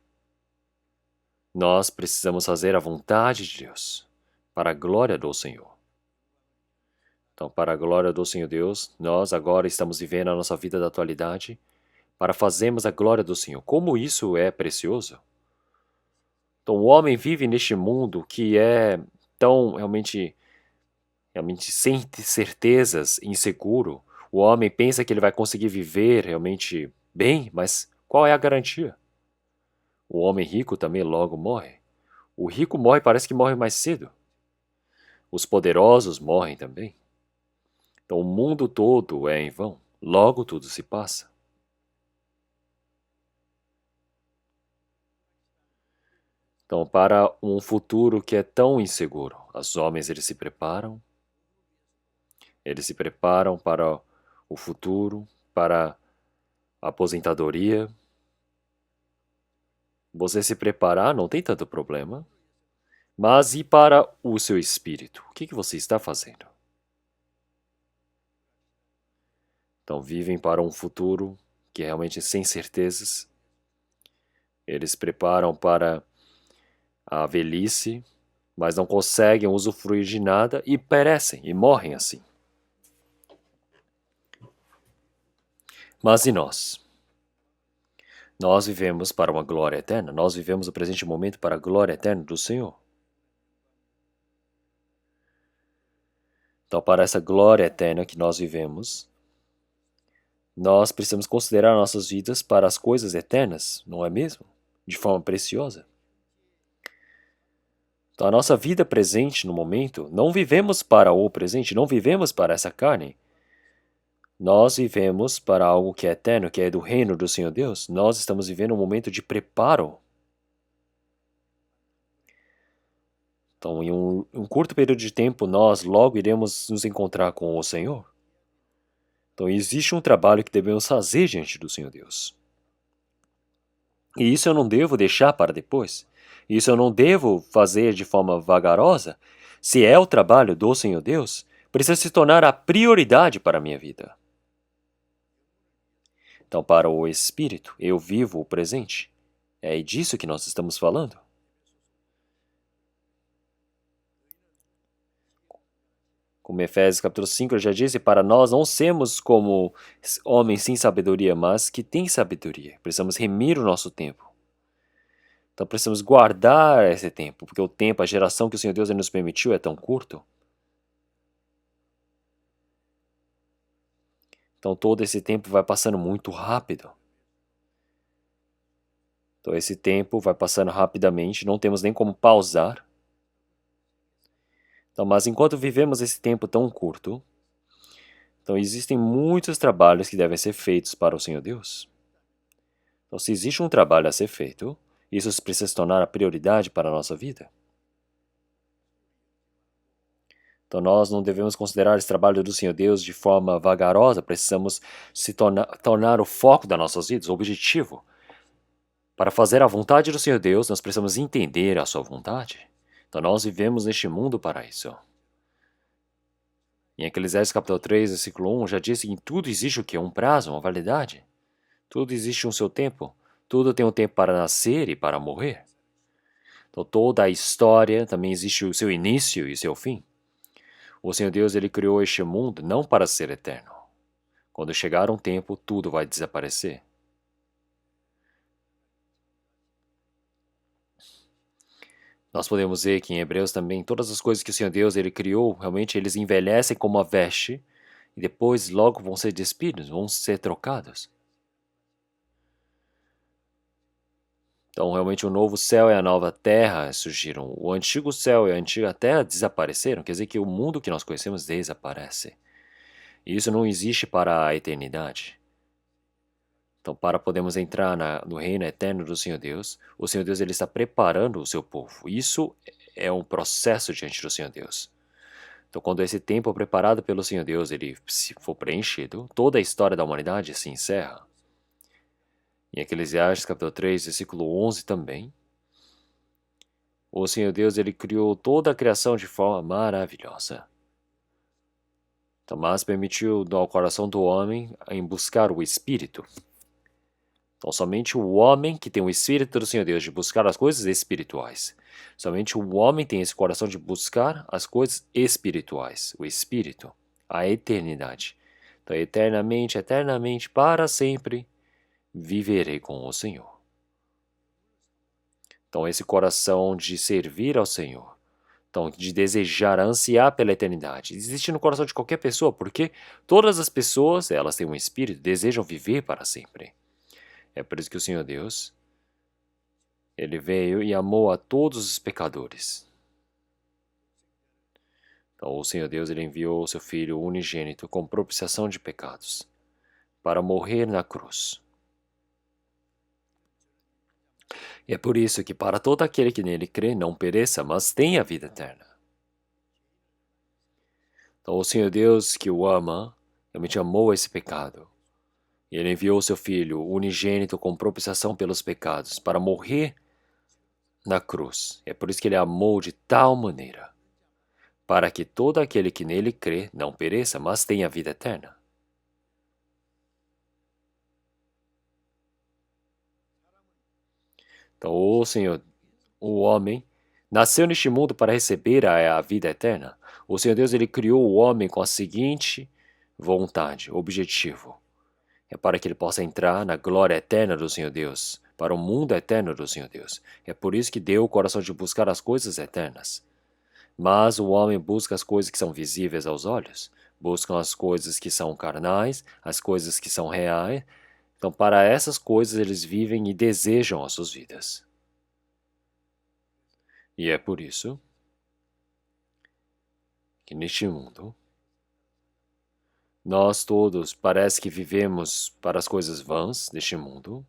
nós precisamos fazer a vontade de Deus, para a glória do Senhor. Então para a glória do Senhor Deus, nós agora estamos vivendo a nossa vida da atualidade para fazermos a glória do Senhor. Como isso é precioso! Então o homem vive neste mundo que é tão realmente sem certezas, inseguro. O homem pensa que ele vai conseguir viver realmente bem, mas qual é a garantia? O homem rico também logo morre. O rico morre, parece que morre mais cedo. Os poderosos morrem também. Então o mundo todo é em vão. Logo tudo se passa. Então, para um futuro que é tão inseguro, os homens eles se preparam para o futuro, para a aposentadoria. Você se preparar não tem tanto problema, mas e para o seu espírito? O que você está fazendo? Então, vivem para um futuro que é realmente sem certezas. Eles preparam para a velhice, mas não conseguem usufruir de nada e perecem e morrem assim. Mas e nós? Nós vivemos para uma glória eterna, nós vivemos o presente momento para a glória eterna do Senhor. Então, para essa glória eterna que nós vivemos, nós precisamos considerar nossas vidas para as coisas eternas, não é mesmo? De forma preciosa. Então, a nossa vida presente no momento, não vivemos para o presente, não vivemos para essa carne. Nós vivemos para algo que é eterno, que é do reino do Senhor Deus. Nós estamos vivendo um momento de preparo. Então, em um curto período de tempo, nós logo iremos nos encontrar com o Senhor. Então, existe um trabalho que devemos fazer diante do Senhor Deus. E isso eu não devo deixar para depois. Isso eu não devo fazer de forma vagarosa. Se é o trabalho do Senhor Deus, precisa se tornar a prioridade para a minha vida. Então, para o Espírito, eu vivo o presente. É disso que nós estamos falando. Como Efésios capítulo 5 já disse, para nós não sermos como homens sem sabedoria, mas que têm sabedoria. Precisamos remir o nosso tempo. Então precisamos guardar esse tempo, porque o tempo, a geração que o Senhor Deus nos permitiu é tão curto. Então todo esse tempo vai passando muito rápido. Então esse tempo vai passando rapidamente, não temos nem como pausar. Então, mas enquanto vivemos esse tempo tão curto, então existem muitos trabalhos que devem ser feitos para o Senhor Deus. Então se existe um trabalho a ser feito, isso precisa se tornar a prioridade para a nossa vida. Então nós não devemos considerar esse trabalho do Senhor Deus de forma vagarosa, precisamos se tornar o foco das nossas vidas, o objetivo. Para fazer a vontade do Senhor Deus, nós precisamos entender a sua vontade. Então nós vivemos neste mundo para isso. Em Eclesiastes capítulo 3, versículo 1, já disse que em tudo existe o quê? Um prazo, uma validade. Tudo existe um seu tempo. Tudo tem um tempo para nascer e para morrer. Então toda a história também existe o seu início e seu fim. O Senhor Deus, Ele criou este mundo não para ser eterno. Quando chegar um tempo, tudo vai desaparecer. Nós podemos ver que em Hebreus também, todas as coisas que o Senhor Deus Ele criou, realmente eles envelhecem como a veste, e depois logo vão ser despidos, vão ser trocados. Então, realmente, o novo céu e a nova terra surgiram. O antigo céu e a antiga terra desapareceram. Quer dizer que o mundo que nós conhecemos desaparece. E isso não existe para a eternidade. Então, para podermos entrar no reino eterno do Senhor Deus, o Senhor Deus ele está preparando o seu povo. Isso é um processo diante do Senhor Deus. Então, quando esse tempo preparado pelo Senhor Deus ele se for preenchido, toda a história da humanidade se encerra. Em Eclesiastes capítulo 3, versículo 11 também, o Senhor Deus ele criou toda a criação de forma maravilhosa. Tomás permitiu ao coração do homem em buscar o Espírito. Então, somente o homem que tem o Espírito do Senhor Deus de buscar as coisas espirituais. Somente o homem tem esse coração de buscar as coisas espirituais, o Espírito, a eternidade. Então, eternamente, para sempre, viverei com o Senhor. Então, esse coração de servir ao Senhor, então, de desejar, ansiar pela eternidade, existe no coração de qualquer pessoa, porque todas as pessoas, elas têm um espírito, desejam viver para sempre. É por isso que o Senhor Deus, Ele veio e amou a todos os pecadores. Então, o Senhor Deus, Ele enviou o seu Filho unigênito com propiciação de pecados, para morrer na cruz. E é por isso que para todo aquele que nele crê, não pereça, mas tenha a vida eterna. Então, o Senhor Deus que o ama, realmente amou esse pecado. E Ele enviou o seu Filho unigênito com propiciação pelos pecados, para morrer na cruz. É por isso que Ele amou de tal maneira, para que todo aquele que nele crê não pereça, mas tenha a vida eterna. Então, o Senhor, o homem, nasceu neste mundo para receber a vida eterna. O Senhor Deus, Ele criou o homem com a seguinte vontade, objetivo. É para que ele possa entrar na glória eterna do Senhor Deus, para o mundo eterno do Senhor Deus. É por isso que deu o coração de buscar as coisas eternas. Mas o homem busca as coisas que são visíveis aos olhos, buscam as coisas que são carnais, as coisas que são reais. Então, para essas coisas eles vivem e desejam as suas vidas. E é por isso que neste mundo, nós todos parece que vivemos para as coisas vãs deste mundo.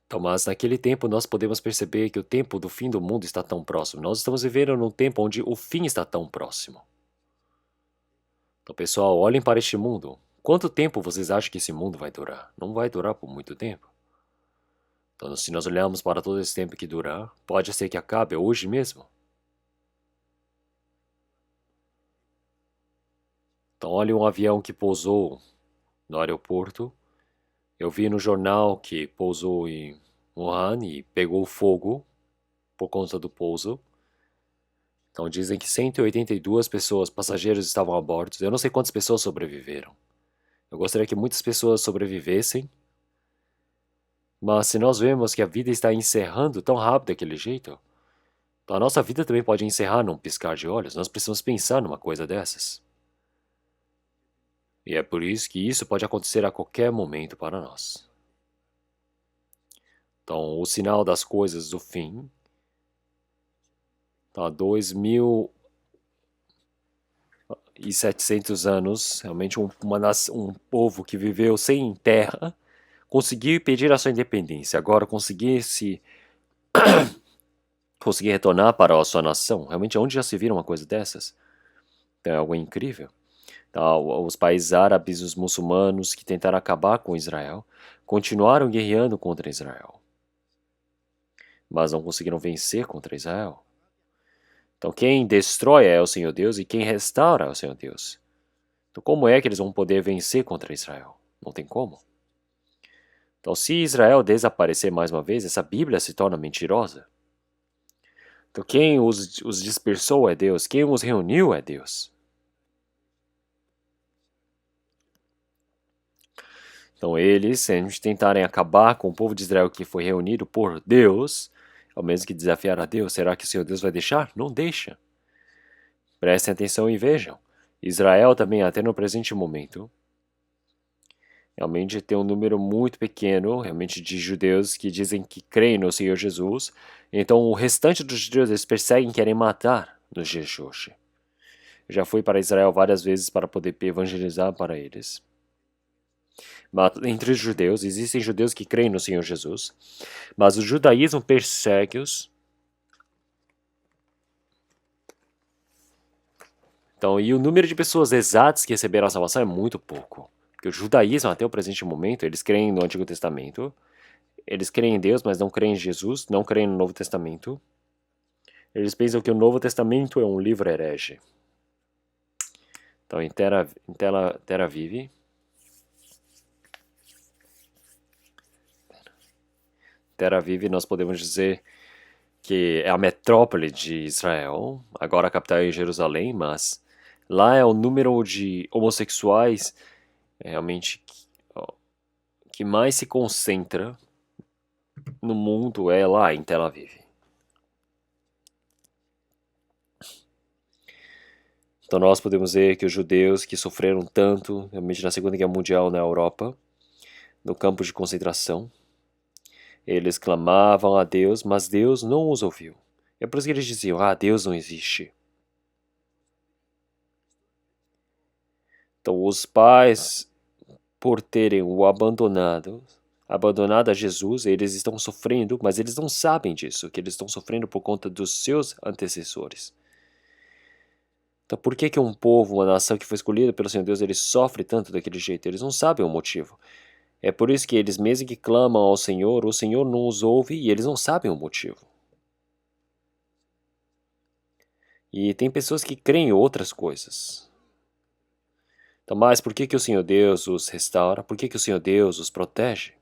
Então, mas naquele tempo nós podemos perceber que o tempo do fim do mundo está tão próximo. Nós estamos vivendo num tempo onde o fim está tão próximo. Então, pessoal, olhem para este mundo. Quanto tempo vocês acham que esse mundo vai durar? Não vai durar por muito tempo. Então, se nós olharmos para todo esse tempo que durar, pode ser que acabe hoje mesmo. Então, olhe um avião que pousou no aeroporto. Eu vi no jornal que pousou em Wuhan e pegou fogo por conta do pouso. Então, dizem que 182 pessoas, passageiros, estavam a bordo. Eu não sei quantas pessoas sobreviveram. Eu gostaria que muitas pessoas sobrevivessem. Mas se nós vemos que a vida está encerrando tão rápido daquele jeito, então a nossa vida também pode encerrar num piscar de olhos. Nós precisamos pensar numa coisa dessas. E é por isso que isso pode acontecer a qualquer momento para nós. Então, o sinal das coisas do fim, há 2.700 anos, realmente um povo que viveu sem terra, conseguiu pedir a sua independência. Agora conseguir retornar para a sua nação. Realmente, onde já se viram uma coisa dessas? Então, é algo incrível. Então, os países árabes, os muçulmanos que tentaram acabar com Israel, continuaram guerreando contra Israel. mas não conseguiram vencer contra Israel. Então quem destrói é o Senhor Deus e quem restaura é o Senhor Deus. Então como é que eles vão poder vencer contra Israel? Não tem como. Então se Israel desaparecer mais uma vez, essa Bíblia se torna mentirosa. Então quem os dispersou é Deus, quem os reuniu é Deus. Então eles, se a gente tentarem acabar com o povo de Israel que foi reunido por Deus, ao menos que desafiar a Deus, será que o Senhor Deus vai deixar? Não deixa. Prestem atenção e vejam. Israel também, até no presente momento, realmente tem um número muito pequeno, realmente, de judeus que dizem que creem no Senhor Jesus. Então o restante dos judeus eles perseguem e querem matar nos dias de hoje. Eu já fui para Israel várias vezes para poder evangelizar para eles. Mas entre os judeus, existem judeus que creem no Senhor Jesus, mas o judaísmo persegue-os. Então, e o número de pessoas exatas que receberam a salvação é muito pouco. Porque o judaísmo, até o presente momento, eles creem no Antigo Testamento, eles creem em Deus, mas não creem em Jesus, não creem no Novo Testamento. Eles pensam que o Novo Testamento é um livro herege. Então, em Tel Aviv, nós podemos dizer que é a metrópole de Israel, agora a capital é em Jerusalém, mas lá é o número de homossexuais realmente que mais se concentra no mundo é lá em Tel Aviv. Então nós podemos ver que os judeus que sofreram tanto, realmente na Segunda Guerra Mundial na Europa, no campo de concentração, eles clamavam a Deus, mas Deus não os ouviu. É por isso que eles diziam, Deus não existe. Então os pais, por terem o abandonado a Jesus, eles estão sofrendo, mas eles não sabem disso, que eles estão sofrendo por conta dos seus antecessores. Então por que um povo, uma nação que foi escolhida pelo Senhor Deus, ele sofre tanto daquele jeito? Eles não sabem o motivo. É por isso que eles, mesmo que clamam ao Senhor, o Senhor não os ouve e eles não sabem o motivo. E tem pessoas que creem em outras coisas. Então, mas por que o Senhor Deus os restaura? Por que o Senhor Deus os protege?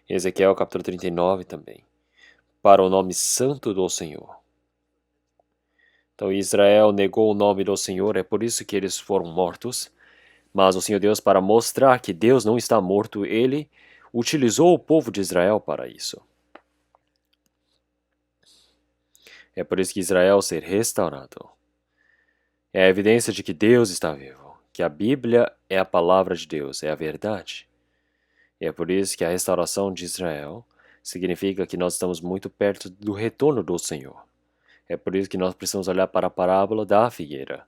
Ezequiel capítulo 39 também. Para o nome santo do Senhor. Então Israel negou o nome do Senhor, é por isso que eles foram mortos. Mas o Senhor Deus, para mostrar que Deus não está morto, ele utilizou o povo de Israel para isso. É por isso que Israel ser restaurado. É a evidência de que Deus está vivo, que a Bíblia é a palavra de Deus, é a verdade. E é por isso que a restauração de Israel significa que nós estamos muito perto do retorno do Senhor. É por isso que nós precisamos olhar para a parábola da figueira.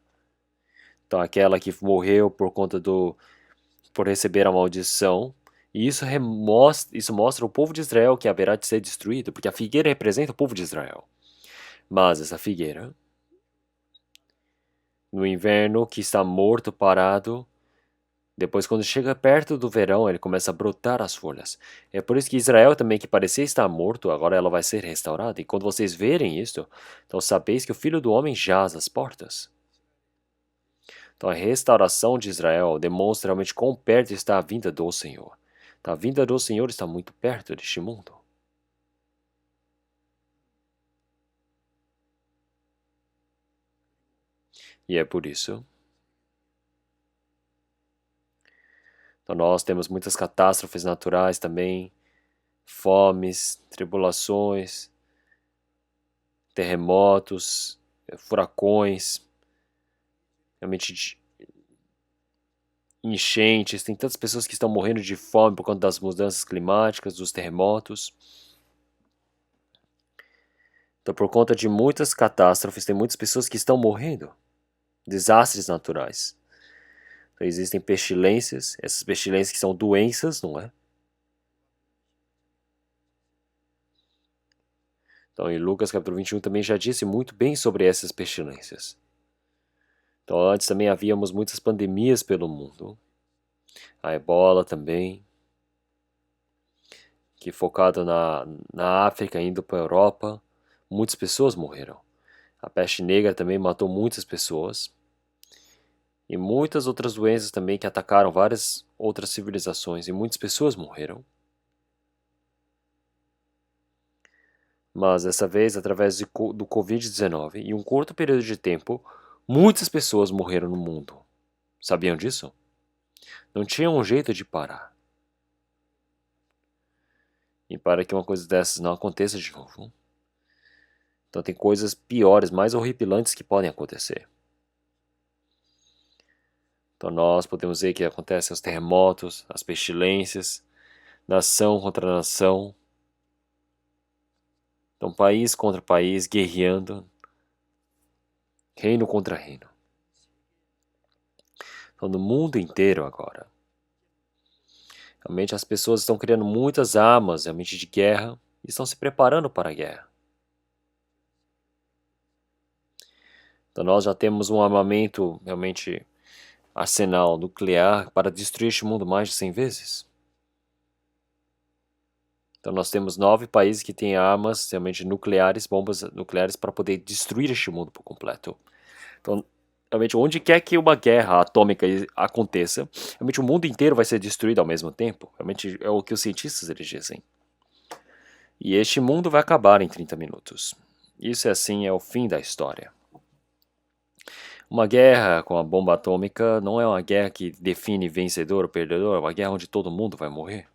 Então, aquela que morreu por receber a maldição, e isso mostra o povo de Israel que haverá de ser destruído, porque a figueira representa o povo de Israel. Mas essa figueira, no inverno, que está morto, parado, depois, quando chega perto do verão, ele começa a brotar as folhas. É por isso que Israel também, que parecia estar morto, agora ela vai ser restaurada. E quando vocês verem isto, então sabeis que o Filho do Homem jaz às portas. Então a restauração de Israel demonstra realmente quão perto está a vinda do Senhor. Então, a vinda do Senhor está muito perto deste mundo. E é por isso. Então nós temos muitas catástrofes naturais também, fomes, tribulações, terremotos, furacões, realmente enchentes, tem tantas pessoas que estão morrendo de fome por conta das mudanças climáticas, dos terremotos. Então, por conta de muitas catástrofes, tem muitas pessoas que estão morrendo. Desastres naturais. Então, existem pestilências, essas pestilências que são doenças, não é? Então, em Lucas capítulo 21 também já disse muito bem sobre essas pestilências. Então, antes também havíamos muitas pandemias pelo mundo. A ebola também, que focado na África, indo para a Europa, muitas pessoas morreram. A peste negra também matou muitas pessoas. E muitas outras doenças também que atacaram várias outras civilizações e muitas pessoas morreram. Mas dessa vez, através do Covid-19, em um curto período de tempo, muitas pessoas morreram no mundo. Sabiam disso? Não tinha um jeito de parar. E para que uma coisa dessas não aconteça de novo. Então tem coisas piores, mais horripilantes que podem acontecer. Então nós podemos ver que acontecem os terremotos, as pestilências, nação contra nação. Então país contra país guerreando, reino contra reino. Então no mundo inteiro agora. Realmente as pessoas estão criando muitas armas realmente de guerra e estão se preparando para a guerra. Então nós já temos um armamento realmente arsenal nuclear para destruir este mundo mais de 100 vezes. Então nós temos 9 países que têm armas realmente nucleares, bombas nucleares para poder destruir este mundo por completo. Então, realmente, onde quer que uma guerra atômica aconteça, realmente o mundo inteiro vai ser destruído ao mesmo tempo. Realmente é o que os cientistas eles dizem. E este mundo vai acabar em 30 minutos. Isso assim é o fim da história. Uma guerra com a bomba atômica não é uma guerra que define vencedor ou perdedor, é uma guerra onde todo mundo vai morrer.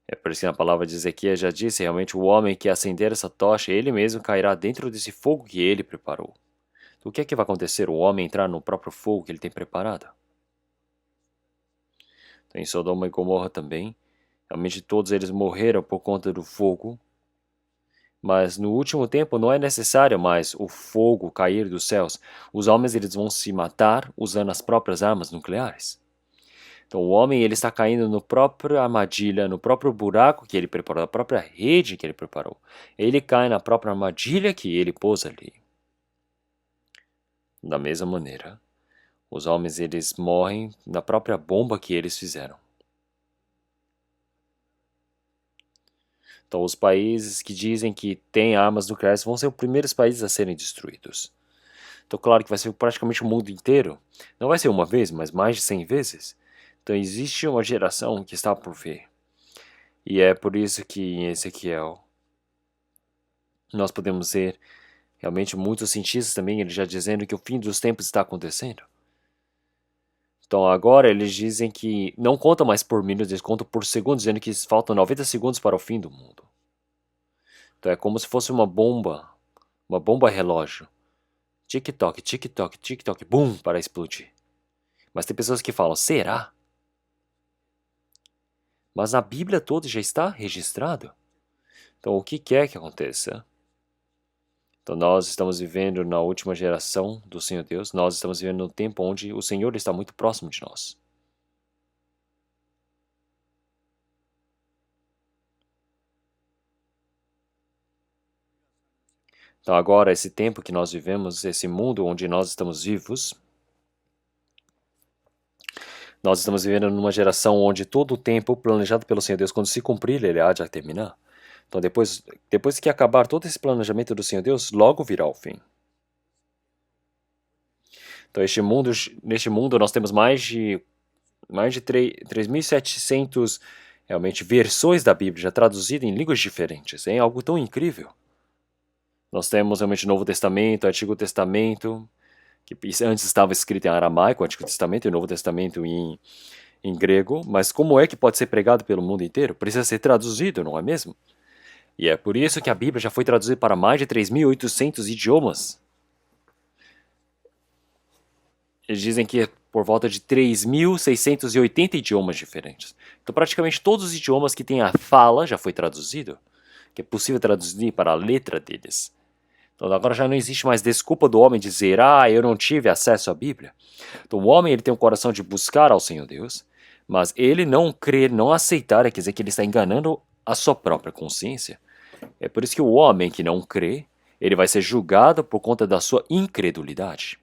É por isso que na palavra de Ezequiel já disse, realmente o homem que acender essa tocha, ele mesmo cairá dentro desse fogo que ele preparou. Então, o que é que vai acontecer? O homem entrar no próprio fogo que ele tem preparado? Então, em Sodoma e Gomorra também, realmente todos eles morreram por conta do fogo, mas no último tempo não é necessário mais o fogo cair dos céus. Os homens eles vão se matar usando as próprias armas nucleares. Então o homem ele está caindo no próprio armadilha, no próprio buraco que ele preparou, na própria rede que ele preparou. Ele cai na própria armadilha que ele pôs ali. Da mesma maneira, os homens eles morrem na própria bomba que eles fizeram. Então os países que dizem que têm armas nucleares vão ser os primeiros países a serem destruídos. Então claro que vai ser praticamente o mundo inteiro. Não vai ser uma vez, mas mais de 100 vezes. Então existe uma geração que está por vir. E é por isso que em Ezequiel nós podemos ver realmente muitos cientistas também eles já dizendo que o fim dos tempos está acontecendo. Então agora eles dizem que não conta mais por minutos, eles contam por segundos, dizendo que faltam 90 segundos para o fim do mundo. Então é como se fosse uma bomba relógio. Tic-toc, tic-toc, tic-toc, bum, para explodir. Mas tem pessoas que falam, será? Mas na Bíblia toda já está registrado. Então o que quer que aconteça? Então nós estamos vivendo na última geração do Senhor Deus, nós estamos vivendo no tempo onde o Senhor está muito próximo de nós. Então agora esse tempo que nós vivemos, esse mundo onde nós estamos vivos, nós estamos vivendo numa geração onde todo o tempo planejado pelo Senhor Deus, quando se cumprir, ele há de terminar. Então depois que acabar todo esse planejamento do Senhor Deus, logo virá o fim. Então neste mundo nós temos mais de 3.700 realmente versões da Bíblia já traduzidas em línguas diferentes. É algo tão incrível. Nós temos realmente o Novo Testamento, o Antigo Testamento, que antes estava escrito em aramaico, o Antigo Testamento e o Novo Testamento em grego, mas como é que pode ser pregado pelo mundo inteiro? Precisa ser traduzido, não é mesmo? E é por isso que a Bíblia já foi traduzida para mais de 3.800 idiomas. Eles dizem que é por volta de 3.680 idiomas diferentes. Então praticamente todos os idiomas que tem a fala já foi traduzido, que é possível traduzir para a letra deles. Então agora já não existe mais desculpa do homem dizer, eu não tive acesso à Bíblia. Então o homem ele tem um coração de buscar ao Senhor Deus, mas ele não crer, não aceitar, quer dizer que ele está enganando a sua própria consciência. É por isso que o homem que não crê, ele vai ser julgado por conta da sua incredulidade.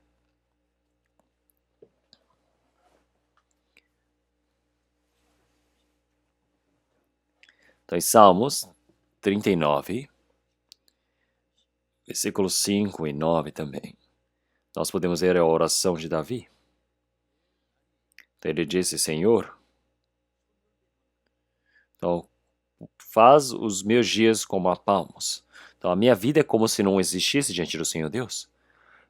Então, em Salmos 39, versículos 5 e 9 também, nós podemos ver a oração de Davi. Então, ele disse, Senhor, então, faz os meus dias como a palmos. Então, a minha vida é como se não existisse diante do Senhor Deus.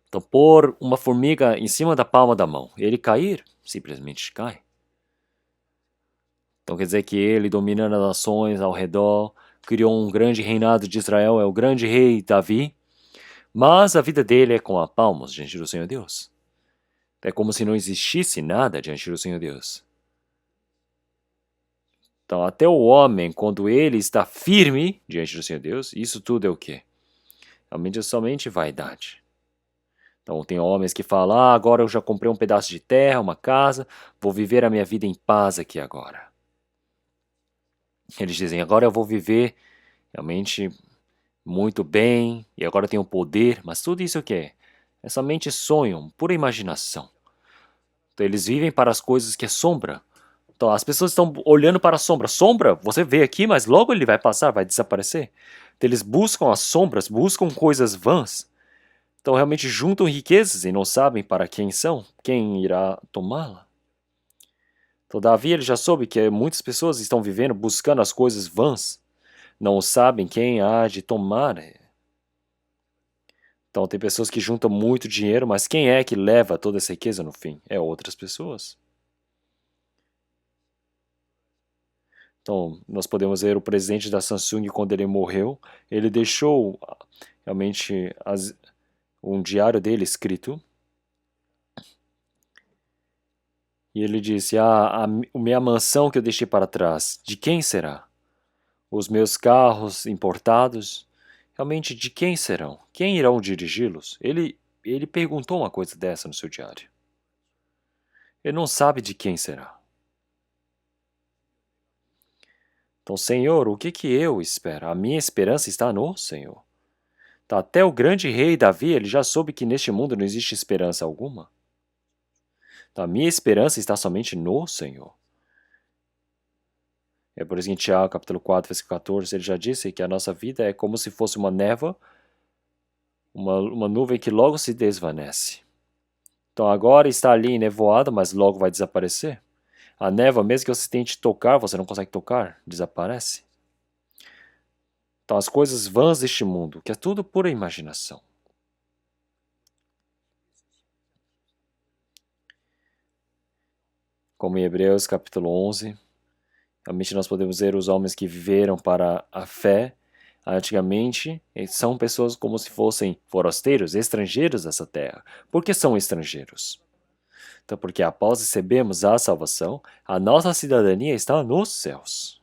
Então, pôr uma formiga em cima da palma da mão, ele cair, simplesmente cai. Então, quer dizer que ele, dominando as nações ao redor, criou um grande reinado de Israel, é o grande rei Davi, mas a vida dele é com a palmos diante do Senhor Deus. É como se não existisse nada diante do Senhor Deus. Então, até o homem, quando ele está firme diante do Senhor Deus, isso tudo é o quê? Realmente é somente vaidade. Então, tem homens que falam, agora eu já comprei um pedaço de terra, uma casa, vou viver a minha vida em paz aqui agora. Eles dizem, agora eu vou viver realmente muito bem, e agora eu tenho poder, mas tudo isso o que é? É somente sonho, pura imaginação. Então, eles vivem para as coisas que é sombra. Então, as pessoas estão olhando para a sombra. Sombra, você vê aqui, mas logo ele vai passar, vai desaparecer. Então, eles buscam as sombras, buscam coisas vãs. Então, realmente juntam riquezas e não sabem para quem são, quem irá tomá-la. Então, Davi ele já soube que muitas pessoas estão vivendo buscando as coisas vãs, não sabem quem há de tomar. Então, tem pessoas que juntam muito dinheiro, mas quem é que leva toda essa riqueza no fim? É outras pessoas. Então, nós podemos ver o presidente da Samsung, quando ele morreu, ele deixou realmente um diário dele escrito. E ele disse, a minha mansão que eu deixei para trás, de quem será? Os meus carros importados, realmente de quem serão? Quem irão dirigi-los? Ele perguntou uma coisa dessa no seu diário. Ele não sabe de quem será. Então, Senhor, o que eu espero? A minha esperança está no Senhor. Então, até o grande rei Davi, ele já soube que neste mundo não existe esperança alguma. Então, a minha esperança está somente no Senhor. É por isso que em Tiago, capítulo 4, versículo 14, ele já disse que a nossa vida é como se fosse uma névoa, uma nuvem que logo se desvanece. Então, agora está ali nevoada, mas logo vai desaparecer. A névoa, mesmo que você tente tocar, você não consegue tocar, desaparece. Então, as coisas vãs deste mundo, que é tudo pura imaginação. Como em Hebreus capítulo 11, realmente nós podemos ver os homens que viveram para a fé antigamente, são pessoas como se fossem forasteiros, estrangeiros dessa terra. Por que são estrangeiros? Então, porque após recebermos a salvação, a nossa cidadania está nos céus.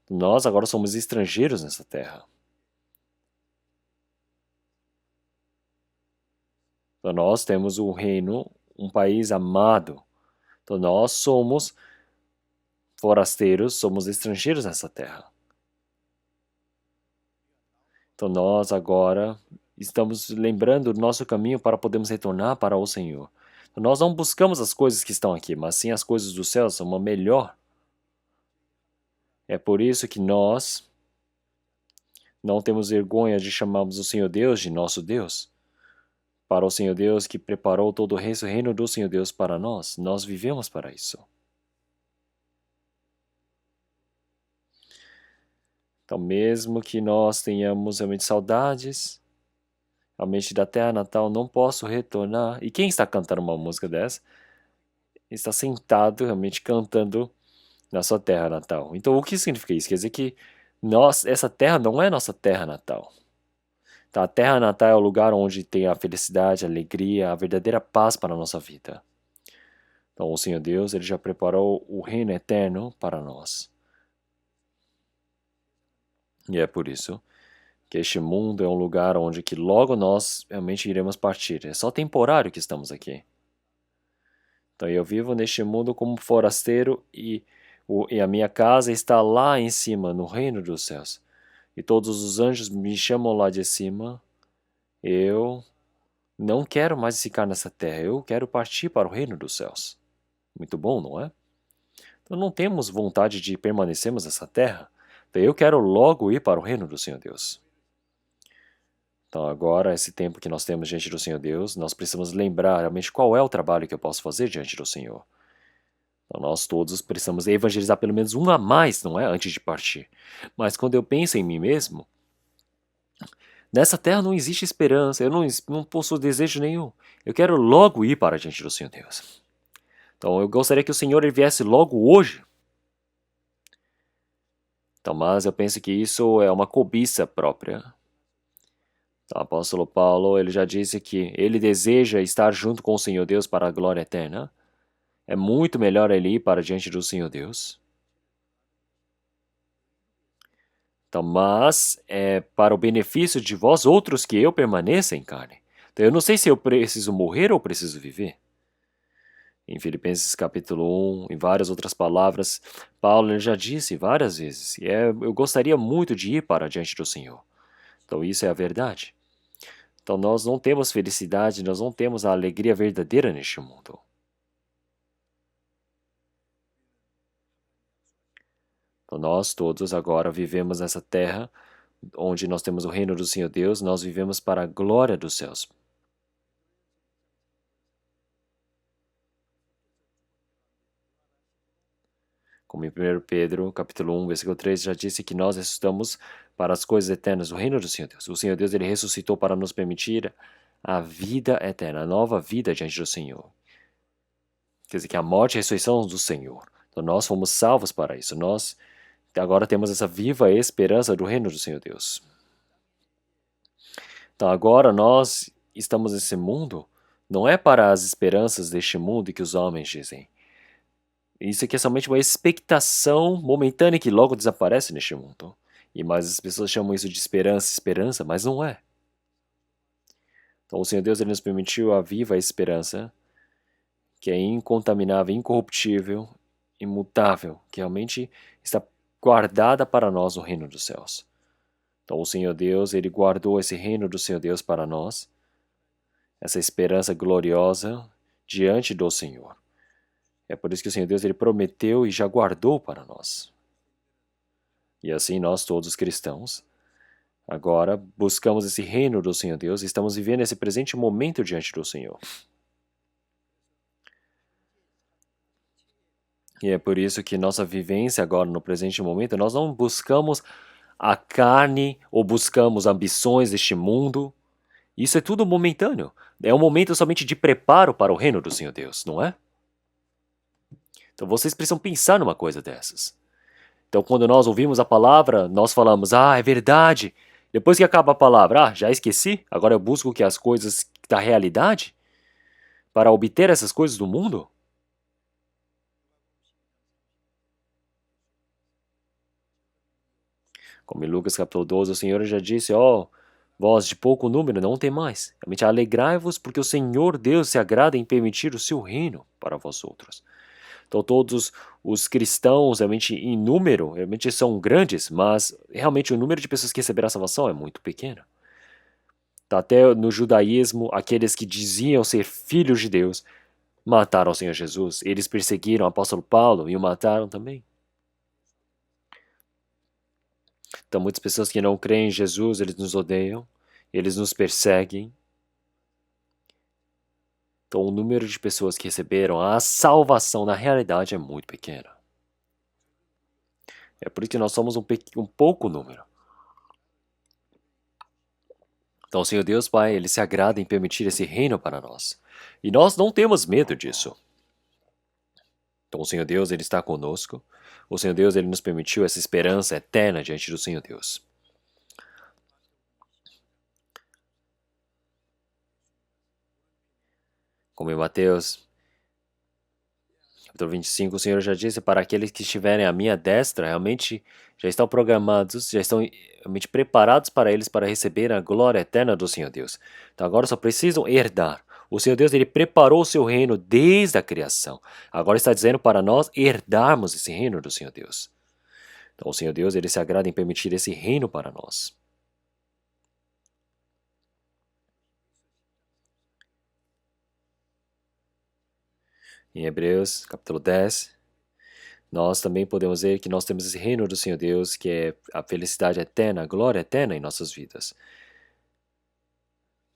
Nós agora somos estrangeiros nessa terra. Então, nós temos um reino, um país amado. Então, nós somos forasteiros, somos estrangeiros nessa terra. Então, nós agora estamos lembrando do nosso caminho para podermos retornar para o Senhor. Então, nós não buscamos as coisas que estão aqui, mas sim as coisas do céu, são uma melhor. É por isso que nós não temos vergonha de chamarmos o Senhor Deus de nosso Deus. Para o Senhor Deus que preparou todo o reino do Senhor Deus para nós. Nós vivemos para isso. Então, mesmo que nós tenhamos realmente saudades, realmente da terra natal, não posso retornar. E quem está cantando uma música dessa? Está sentado, realmente cantando na sua terra natal. Então, o que significa isso? Quer dizer que essa terra não é nossa terra natal. Tá? A terra natal é o lugar onde tem a felicidade, a alegria, a verdadeira paz para a nossa vida. Então, o Senhor Deus, Ele já preparou o reino eterno para nós. E é por isso que este mundo é um lugar onde que logo nós realmente iremos partir. É só temporário que estamos aqui. Então, eu vivo neste mundo como forasteiro e a minha casa está lá em cima, no reino dos céus. E todos os anjos me chamam lá de cima. Eu não quero mais ficar nessa terra, eu quero partir para o reino dos céus. Muito bom, não é? Então não temos vontade de permanecermos nessa terra. Então eu quero logo ir para o reino do Senhor Deus. Então agora, esse tempo que nós temos diante do Senhor Deus, nós precisamos lembrar realmente qual é o trabalho que eu posso fazer diante do Senhor. Então nós todos precisamos evangelizar pelo menos um a mais, não é? Antes de partir. Mas quando eu penso em mim mesmo, nessa terra não existe esperança, eu não possuo desejo nenhum. Eu quero logo ir para diante do Senhor Deus. Então eu gostaria que o Senhor ele viesse logo hoje. Então, mas eu penso que isso é uma cobiça própria. Então, o apóstolo Paulo ele já disse que ele deseja estar junto com o Senhor Deus para a glória eterna. É muito melhor ele ir para diante do Senhor Deus. Então, mas é para o benefício de vós outros que eu permaneça em carne. Então, eu não sei se eu preciso morrer ou preciso viver. Em Filipenses capítulo 1, em várias outras palavras, Paulo já disse várias vezes, eu gostaria muito de ir para diante do Senhor. Então, isso é a verdade. Então, nós não temos felicidade, nós não temos a alegria verdadeira neste mundo. Então, nós todos agora vivemos nessa terra onde nós temos o reino do Senhor Deus, nós vivemos para a glória dos céus. Como em 1 Pedro, capítulo 1, versículo 3, já disse que nós ressuscitamos para as coisas eternas do reino do Senhor Deus. O Senhor Deus ele ressuscitou para nos permitir a vida eterna, a nova vida diante do Senhor. Quer dizer, que a morte e a ressurreição do Senhor. Então nós fomos salvos para isso. Nós agora temos essa viva esperança do reino do Senhor Deus. Então agora nós estamos nesse mundo, não é para as esperanças deste mundo que os homens dizem. Isso aqui é somente uma expectação momentânea que logo desaparece neste mundo. E mais as pessoas chamam isso de esperança, esperança, mas não é. Então o Senhor Deus ele nos permitiu a viva esperança, que é incontaminável, incorruptível, imutável, que realmente está guardada para nós no reino dos céus. Então o Senhor Deus, ele guardou esse reino do Senhor Deus para nós, essa esperança gloriosa diante do Senhor. É por isso que o Senhor Deus ele prometeu e já guardou para nós. E assim nós todos cristãos, agora buscamos esse reino do Senhor Deus e estamos vivendo esse presente momento diante do Senhor. E é por isso que nossa vivência agora no presente momento, nós não buscamos a carne ou buscamos ambições deste mundo. Isso é tudo momentâneo. É um momento somente de preparo para o reino do Senhor Deus, não é? Então vocês precisam pensar numa coisa dessas. Então quando nós ouvimos a palavra, nós falamos, é verdade. Depois que acaba a palavra, já esqueci, agora eu busco que as coisas da realidade para obter essas coisas do mundo? Como em Lucas capítulo 12, o Senhor já disse, vós de pouco número não tem mais. Realmente alegrai-vos porque o Senhor Deus se agrada em permitir o seu reino para vós outros. Então todos os cristãos realmente em número, realmente são grandes, mas realmente o número de pessoas que receberam a salvação é muito pequeno. Então, até no judaísmo, aqueles que diziam ser filhos de Deus mataram o Senhor Jesus. Eles perseguiram o apóstolo Paulo e o mataram também. Então muitas pessoas que não creem em Jesus, eles nos odeiam, eles nos perseguem. Então o número de pessoas que receberam a salvação na realidade é muito pequeno. É por isso que nós somos um pouco número. Então o Senhor Deus Pai, Ele se agrada em permitir esse reino para nós. E nós não temos medo disso. Então o Senhor Deus, Ele está conosco. O Senhor Deus, Ele nos permitiu essa esperança eterna diante do Senhor Deus. Como em Mateus capítulo 25, o Senhor já disse, para aqueles que estiverem à minha destra, realmente já estão programados, já estão realmente preparados para eles para receber a glória eterna do Senhor Deus. Então agora só precisam herdar. O Senhor Deus ele preparou o seu reino desde a criação. Agora está dizendo para nós herdarmos esse reino do Senhor Deus. Então o Senhor Deus ele se agrada em permitir esse reino para nós. Em Hebreus, capítulo 10, nós também podemos ver que nós temos esse reino do Senhor Deus, que é a felicidade eterna, a glória eterna em nossas vidas.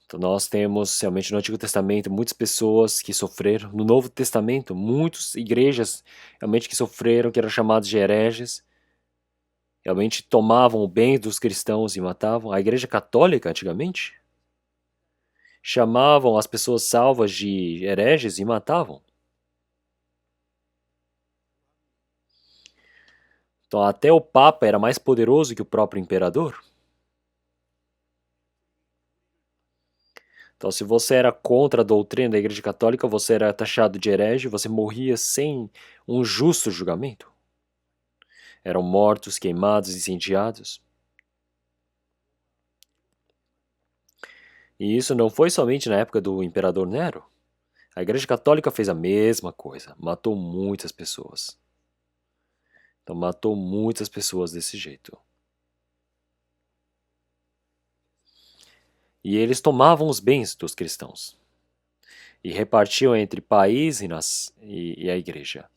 Então nós temos realmente no Antigo Testamento muitas pessoas que sofreram, no Novo Testamento muitas igrejas realmente que sofreram, que eram chamadas de hereges, realmente tomavam o bem dos cristãos e matavam. A Igreja Católica antigamente chamavam as pessoas salvas de hereges e matavam. Então até o Papa era mais poderoso que o próprio imperador. Então, se você era contra a doutrina da Igreja Católica, você era taxado de herege, você morria sem um justo julgamento. Eram mortos, queimados, incendiados. E isso não foi somente na época do imperador Nero. A Igreja Católica fez a mesma coisa, matou muitas pessoas. Então, matou muitas pessoas desse jeito. E eles tomavam os bens dos cristãos e repartiam entre país e a igreja.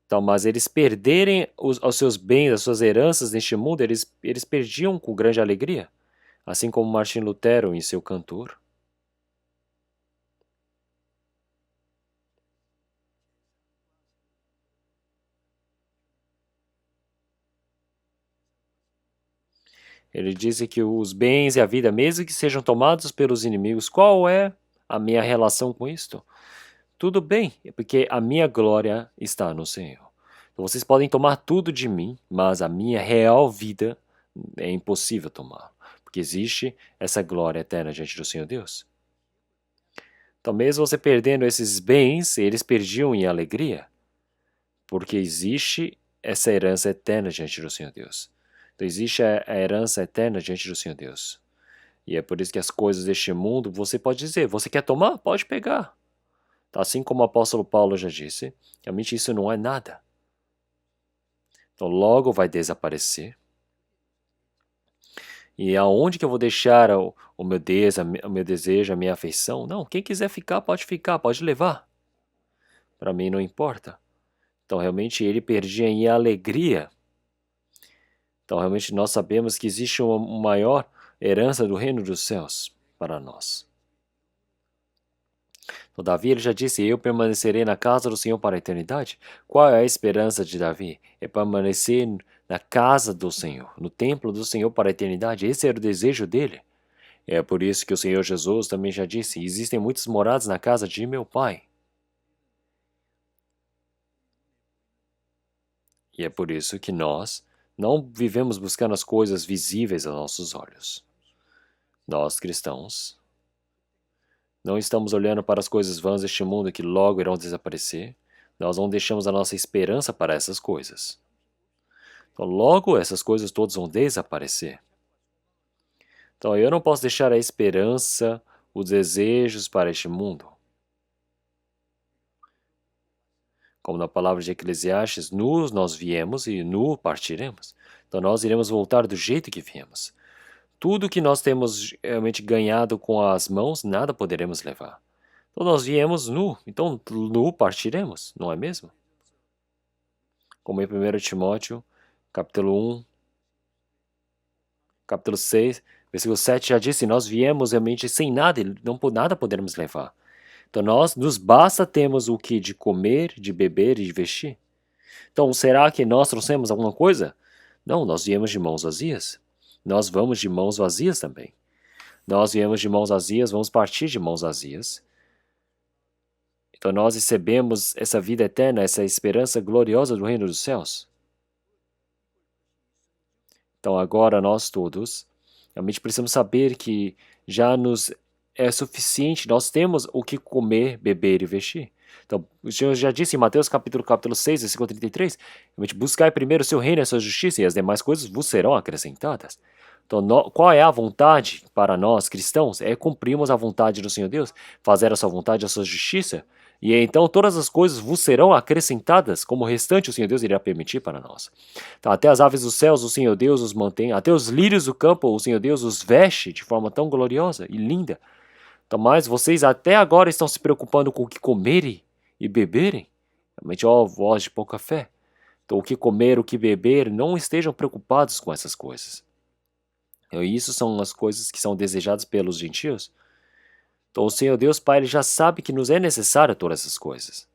Então, mas eles perderem os seus bens, as suas heranças neste mundo, eles perdiam com grande alegria, assim como Martim Lutero em seu Cantor. Ele disse que os bens e a vida, mesmo que sejam tomados pelos inimigos, qual é a minha relação com isto? Tudo bem, porque a minha glória está no Senhor. Então, vocês podem tomar tudo de mim, mas a minha real vida é impossível tomar, porque existe essa glória eterna diante do Senhor Deus. Então, mesmo você perdendo esses bens, eles perdiam em alegria, porque existe essa herança eterna diante do Senhor Deus. Então, existe a herança eterna diante do Senhor Deus. E é por isso que as coisas deste mundo, você pode dizer, você quer tomar? Pode pegar. Assim como o apóstolo Paulo já disse, realmente isso não é nada. Então logo vai desaparecer. E aonde que eu vou deixar o meu desejo, a minha afeição? Não, quem quiser ficar, pode levar. Para mim não importa. Então realmente ele perdia em alegria. Então realmente nós sabemos que existe uma maior herança do reino dos céus para nós. Então, Davi ele já disse, eu permanecerei na casa do Senhor para a eternidade. Qual é a esperança de Davi? É permanecer na casa do Senhor, no templo do Senhor para a eternidade. Esse era o desejo dele. É por isso que o Senhor Jesus também já disse, existem muitas moradas na casa de meu Pai. E é por isso que nós não vivemos buscando as coisas visíveis aos nossos olhos. Nós, cristãos, não estamos olhando para as coisas vãs deste mundo que logo irão desaparecer. Nós não deixamos a nossa esperança para essas coisas. Então, logo essas coisas todas vão desaparecer. Então, eu não posso deixar a esperança, os desejos para este mundo. Como na palavra de Eclesiastes, nu nós viemos e nu partiremos. Então, nós iremos voltar do jeito que viemos. Tudo que nós temos realmente ganhado com as mãos, nada poderemos levar. Então nós viemos nu, então nu partiremos, não é mesmo? Como em 1 Timóteo, capítulo 1, capítulo 6, versículo 7 já disse, nós viemos realmente sem nada, nada poderemos levar. Então nos basta termos o que de comer, de beber e de vestir. Então será que nós trouxemos alguma coisa? Não, nós viemos de mãos vazias. Nós vamos de mãos vazias também. Nós viemos de mãos vazias, vamos partir de mãos vazias. Então nós recebemos essa vida eterna, essa esperança gloriosa do reino dos céus. Então agora nós todos, realmente precisamos saber que já nos é suficiente, nós temos o que comer, beber e vestir. Então, o Senhor já disse em Mateus capítulo 6, versículo 33, realmente buscai primeiro o seu reino e a sua justiça, e as demais coisas vos serão acrescentadas. Então, qual é a vontade para nós cristãos? É cumprirmos a vontade do Senhor Deus, fazer a sua vontade, a sua justiça, e então todas as coisas vos serão acrescentadas, como o restante o Senhor Deus irá permitir para nós. Então, até as aves dos céus o Senhor Deus os mantém, até os lírios do campo o Senhor Deus os veste de forma tão gloriosa e linda. Então, mas vocês até agora estão se preocupando com o que comerem e beberem, realmente, voz de pouca fé. Então, o que comer, o que beber, não estejam preocupados com essas coisas. Então, isso são as coisas que são desejadas pelos gentios. Então, o Senhor Deus Pai, Ele já sabe que nos é necessário todas essas coisas.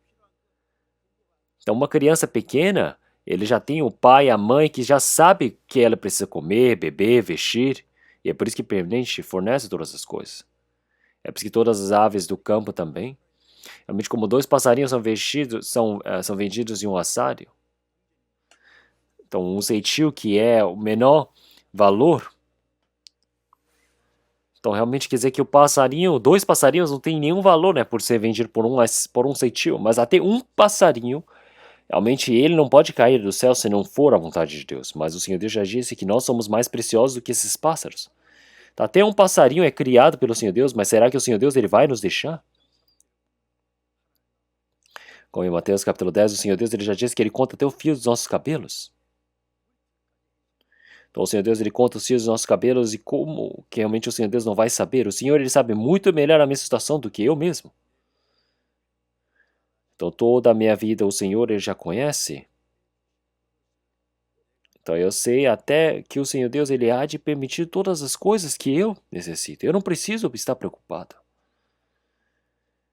Então, uma criança pequena, ele já tem o pai e a mãe que já sabe que ela precisa comer, beber, vestir. E é por isso que permanente fornece todas as coisas. É por isso que todas as aves do campo também. Realmente, como 2 passarinhos são vendidos em um assário. Então, um ceitil que é o menor valor. Então, realmente quer dizer que 2 passarinhos não tem nenhum valor, né, por ser vendido por um ceitil. Mas até um passarinho, realmente ele não pode cair do céu se não for a vontade de Deus. Mas o Senhor Deus já disse que nós somos mais preciosos do que esses pássaros. Então, até um passarinho é criado pelo Senhor Deus, mas será que o Senhor Deus ele vai nos deixar? Como em Mateus capítulo 10, o Senhor Deus ele já disse que ele conta até o fio dos nossos cabelos. Então o Senhor Deus ele conta os fios dos nossos cabelos e como que realmente o Senhor Deus não vai saber? O Senhor ele sabe muito melhor a minha situação do que eu mesmo. Então toda a minha vida o Senhor ele já conhece. Então eu sei até que o Senhor Deus ele há de permitir todas as coisas que eu necessito. Eu não preciso estar preocupado.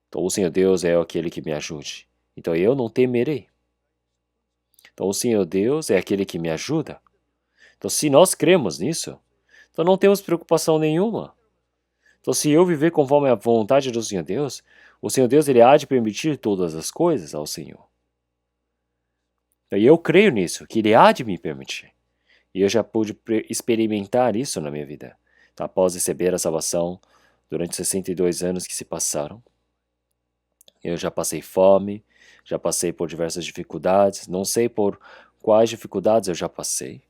Então o Senhor Deus é aquele que me ajude. Então eu não temerei. Então o Senhor Deus é aquele que me ajuda. Então se nós cremos nisso, então não temos preocupação nenhuma. Então se eu viver conforme a vontade do Senhor Deus, o Senhor Deus ele há de permitir todas as coisas ao Senhor. E eu creio nisso, que ele há de me permitir. E eu já pude experimentar isso na minha vida. Então, após receber a salvação, durante 62 anos que se passaram, eu já passei fome, já passei por diversas dificuldades, não sei por quais dificuldades eu já passei,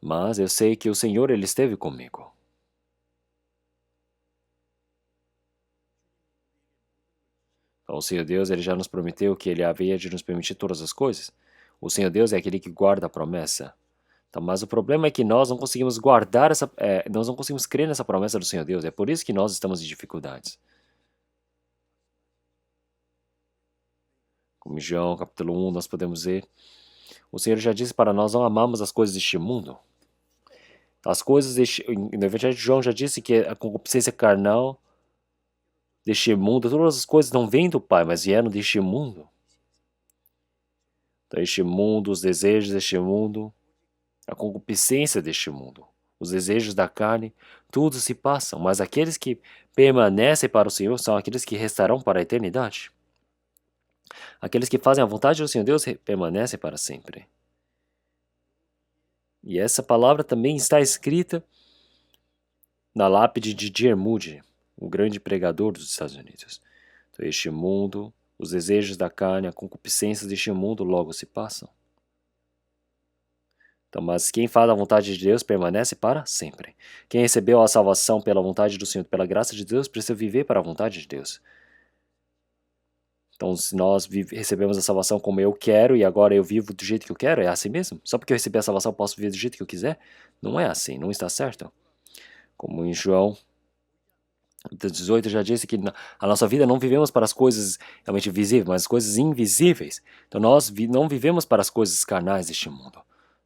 mas eu sei que o Senhor ele esteve comigo. Então, o Senhor Deus ele já nos prometeu que ele havia de nos permitir todas as coisas. O Senhor Deus é aquele que guarda a promessa. Então, mas o problema é que nós não conseguimos nós não conseguimos crer nessa promessa do Senhor Deus. É por isso que nós estamos em dificuldades. Como em João capítulo 1 nós podemos ver, o Senhor já disse para nós não amamos as coisas deste mundo. As coisas no Evangelho de João já disse que a concupiscência carnal deste mundo, todas as coisas não vêm do Pai, mas vieram deste mundo. Então, este mundo, os desejos deste mundo, a concupiscência deste mundo, os desejos da carne, tudo se passam, mas aqueles que permanecem para o Senhor são aqueles que restarão para a eternidade. Aqueles que fazem a vontade do Senhor Deus permanecem para sempre. E essa palavra também está escrita na lápide de D.L. Moody, o grande pregador dos Estados Unidos. Então, este mundo, os desejos da carne, a concupiscência deste mundo logo se passam. Então, mas quem faz a vontade de Deus permanece para sempre. Quem recebeu a salvação pela vontade do Senhor, pela graça de Deus, precisa viver para a vontade de Deus. Então, se nós recebemos a salvação como eu quero e agora eu vivo do jeito que eu quero, é assim mesmo? Só porque eu recebi a salvação eu posso viver do jeito que eu quiser? Não é assim, não está certo. Como em João 18 já disse que a nossa vida não vivemos para as coisas realmente visíveis, mas as coisas invisíveis. Então nós não vivemos para as coisas carnais deste mundo.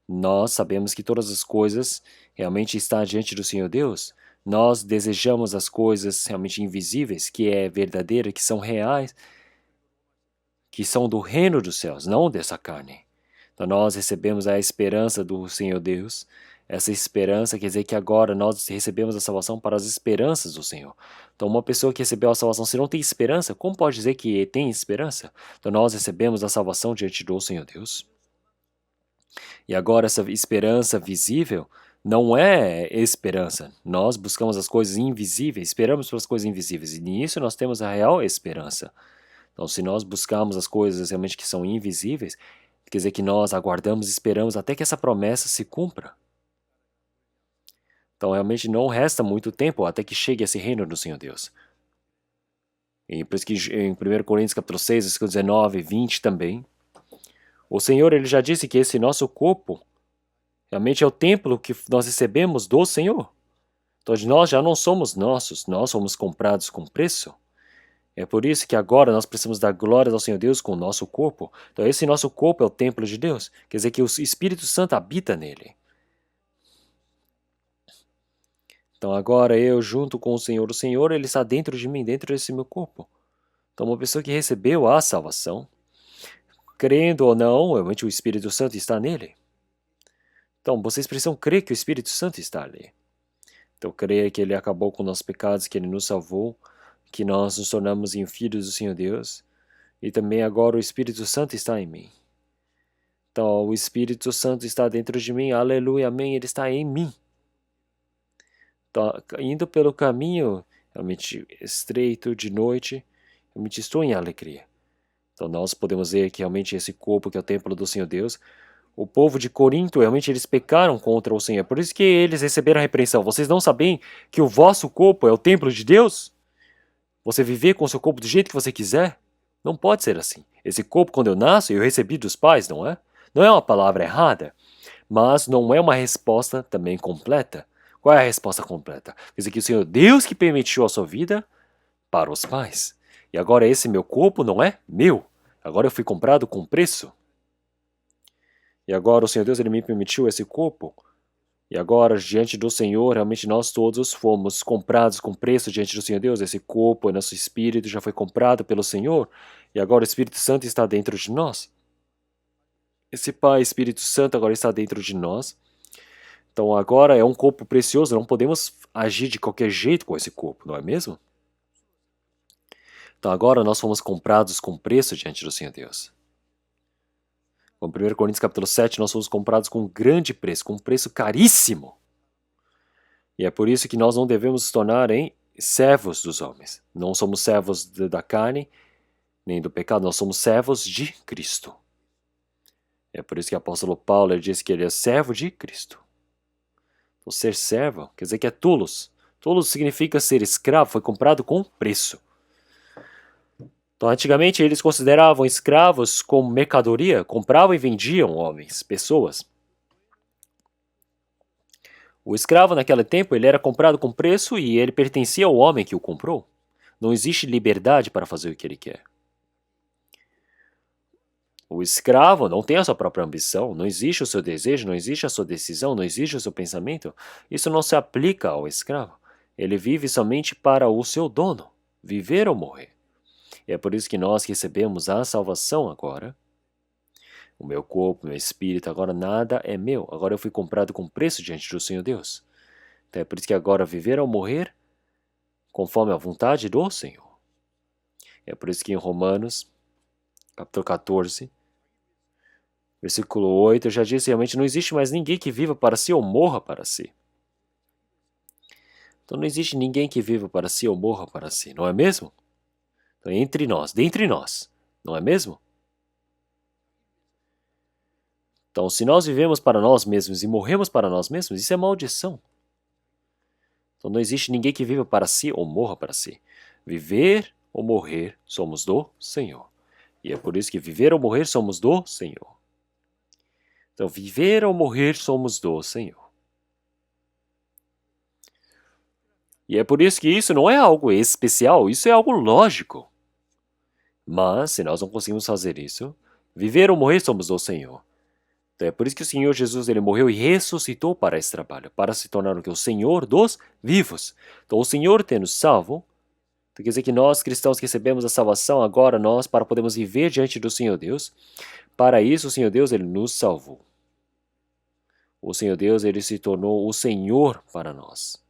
Nós sabemos que todas as coisas realmente estão diante do Senhor Deus. Nós desejamos as coisas realmente invisíveis, que é verdadeira, que são reais, que são do reino dos céus, não dessa carne. Então nós recebemos a esperança do Senhor Deus. Essa esperança quer dizer que agora nós recebemos a salvação para as esperanças do Senhor. Então uma pessoa que recebeu a salvação, se não tem esperança, como pode dizer que tem esperança? Então nós recebemos a salvação diante do Senhor Deus. E agora essa esperança visível não é esperança. Nós buscamos as coisas invisíveis, esperamos pelas coisas invisíveis. E nisso nós temos a real esperança. Então se nós buscamos as coisas realmente que são invisíveis, quer dizer que nós aguardamos e esperamos até que essa promessa se cumpra. Então realmente não resta muito tempo até que chegue esse reino do Senhor Deus. E por isso que em 1 Coríntios capítulo 6, versículo 19 e 20 também, o Senhor ele já disse que esse nosso corpo realmente é o templo que nós recebemos do Senhor. Então nós já não somos nossos, nós somos comprados com preço. É por isso que agora nós precisamos dar glórias ao Senhor Deus com o nosso corpo. Então esse nosso corpo é o templo de Deus. Quer dizer que o Espírito Santo habita nele. Então agora eu junto com o Senhor ele está dentro de mim, dentro desse meu corpo. Então uma pessoa que recebeu a salvação, crendo ou não, realmente o Espírito Santo está nele. Então vocês precisam crer que o Espírito Santo está ali. Então creia que ele acabou com nossos pecados, que ele nos salvou, que nós nos tornamos em filhos do Senhor Deus. E também agora o Espírito Santo está em mim. Então o Espírito Santo está dentro de mim, aleluia, amém, ele está em mim. Então, indo pelo caminho realmente estreito de noite, realmente estou em alegria. Então nós podemos ver que realmente esse corpo que é o templo do Senhor Deus, o povo de Corinto, realmente eles pecaram contra o Senhor, por isso que eles receberam a repreensão. Vocês não sabem que o vosso corpo é o templo de Deus? Você viver com o seu corpo do jeito que você quiser? Não pode ser assim. Esse corpo, quando eu nasço, eu recebi dos pais, não é? Não é uma palavra errada, mas não é uma resposta também completa. Qual é a resposta completa? Quer dizer que o Senhor Deus que permitiu a sua vida para os pais. E agora esse meu corpo não é meu. Agora eu fui comprado com preço. E agora o Senhor Deus ele me permitiu esse corpo. E agora, diante do Senhor, realmente nós todos fomos comprados com preço diante do Senhor Deus. Esse corpo, nosso espírito já foi comprado pelo Senhor. E agora o Espírito Santo está dentro de nós. Esse Pai, Espírito Santo, agora está dentro de nós. Então agora é um corpo precioso, não podemos agir de qualquer jeito com esse corpo, não é mesmo? Então agora nós fomos comprados com preço diante do Senhor Deus. Como 1 Coríntios capítulo 7, nós fomos comprados com um grande preço, com um preço caríssimo. E é por isso que nós não devemos nos tornar servos dos homens. Não somos servos da carne, nem do pecado, nós somos servos de Cristo. É por isso que o apóstolo Paulo diz que ele é servo de Cristo. Então, ser servo quer dizer que é tolos. Tolos significa ser escravo, foi comprado com preço. Então, antigamente eles consideravam escravos como mercadoria, compravam e vendiam homens, pessoas. O escravo naquele tempo ele era comprado com preço e ele pertencia ao homem que o comprou. Não existe liberdade para fazer o que ele quer. O escravo não tem a sua própria ambição, não existe o seu desejo, não existe a sua decisão, não existe o seu pensamento. Isso não se aplica ao escravo. Ele vive somente para o seu dono, viver ou morrer. E é por isso que nós recebemos a salvação agora. O meu corpo, meu espírito, agora nada é meu. Agora eu fui comprado com preço diante do Senhor Deus. Então é por isso que agora viver ou morrer, conforme a vontade do Senhor. É por isso que em Romanos, capítulo 14, versículo 8, eu já disse, realmente não existe mais ninguém que viva para si ou morra para si. Então não existe ninguém que viva para si ou morra para si, não é mesmo? Então entre nós, dentre nós, não é mesmo? Então se nós vivemos para nós mesmos e morremos para nós mesmos, isso é maldição. Então não existe ninguém que viva para si ou morra para si. Viver ou morrer somos do Senhor. E é por isso que viver ou morrer somos do Senhor. Então viver ou morrer somos do Senhor. E é por isso que isso não é algo especial, isso é algo lógico. Mas, se nós não conseguimos fazer isso, viver ou morrer somos do Senhor. Então é por isso que o Senhor Jesus ele morreu e ressuscitou para esse trabalho, para se tornar o Senhor dos vivos. Então o Senhor ter nos salvo, então, quer dizer que nós cristãos que recebemos a salvação agora, nós para podermos viver diante do Senhor Deus, para isso o Senhor Deus ele nos salvou. O Senhor Deus ele se tornou o Senhor para nós.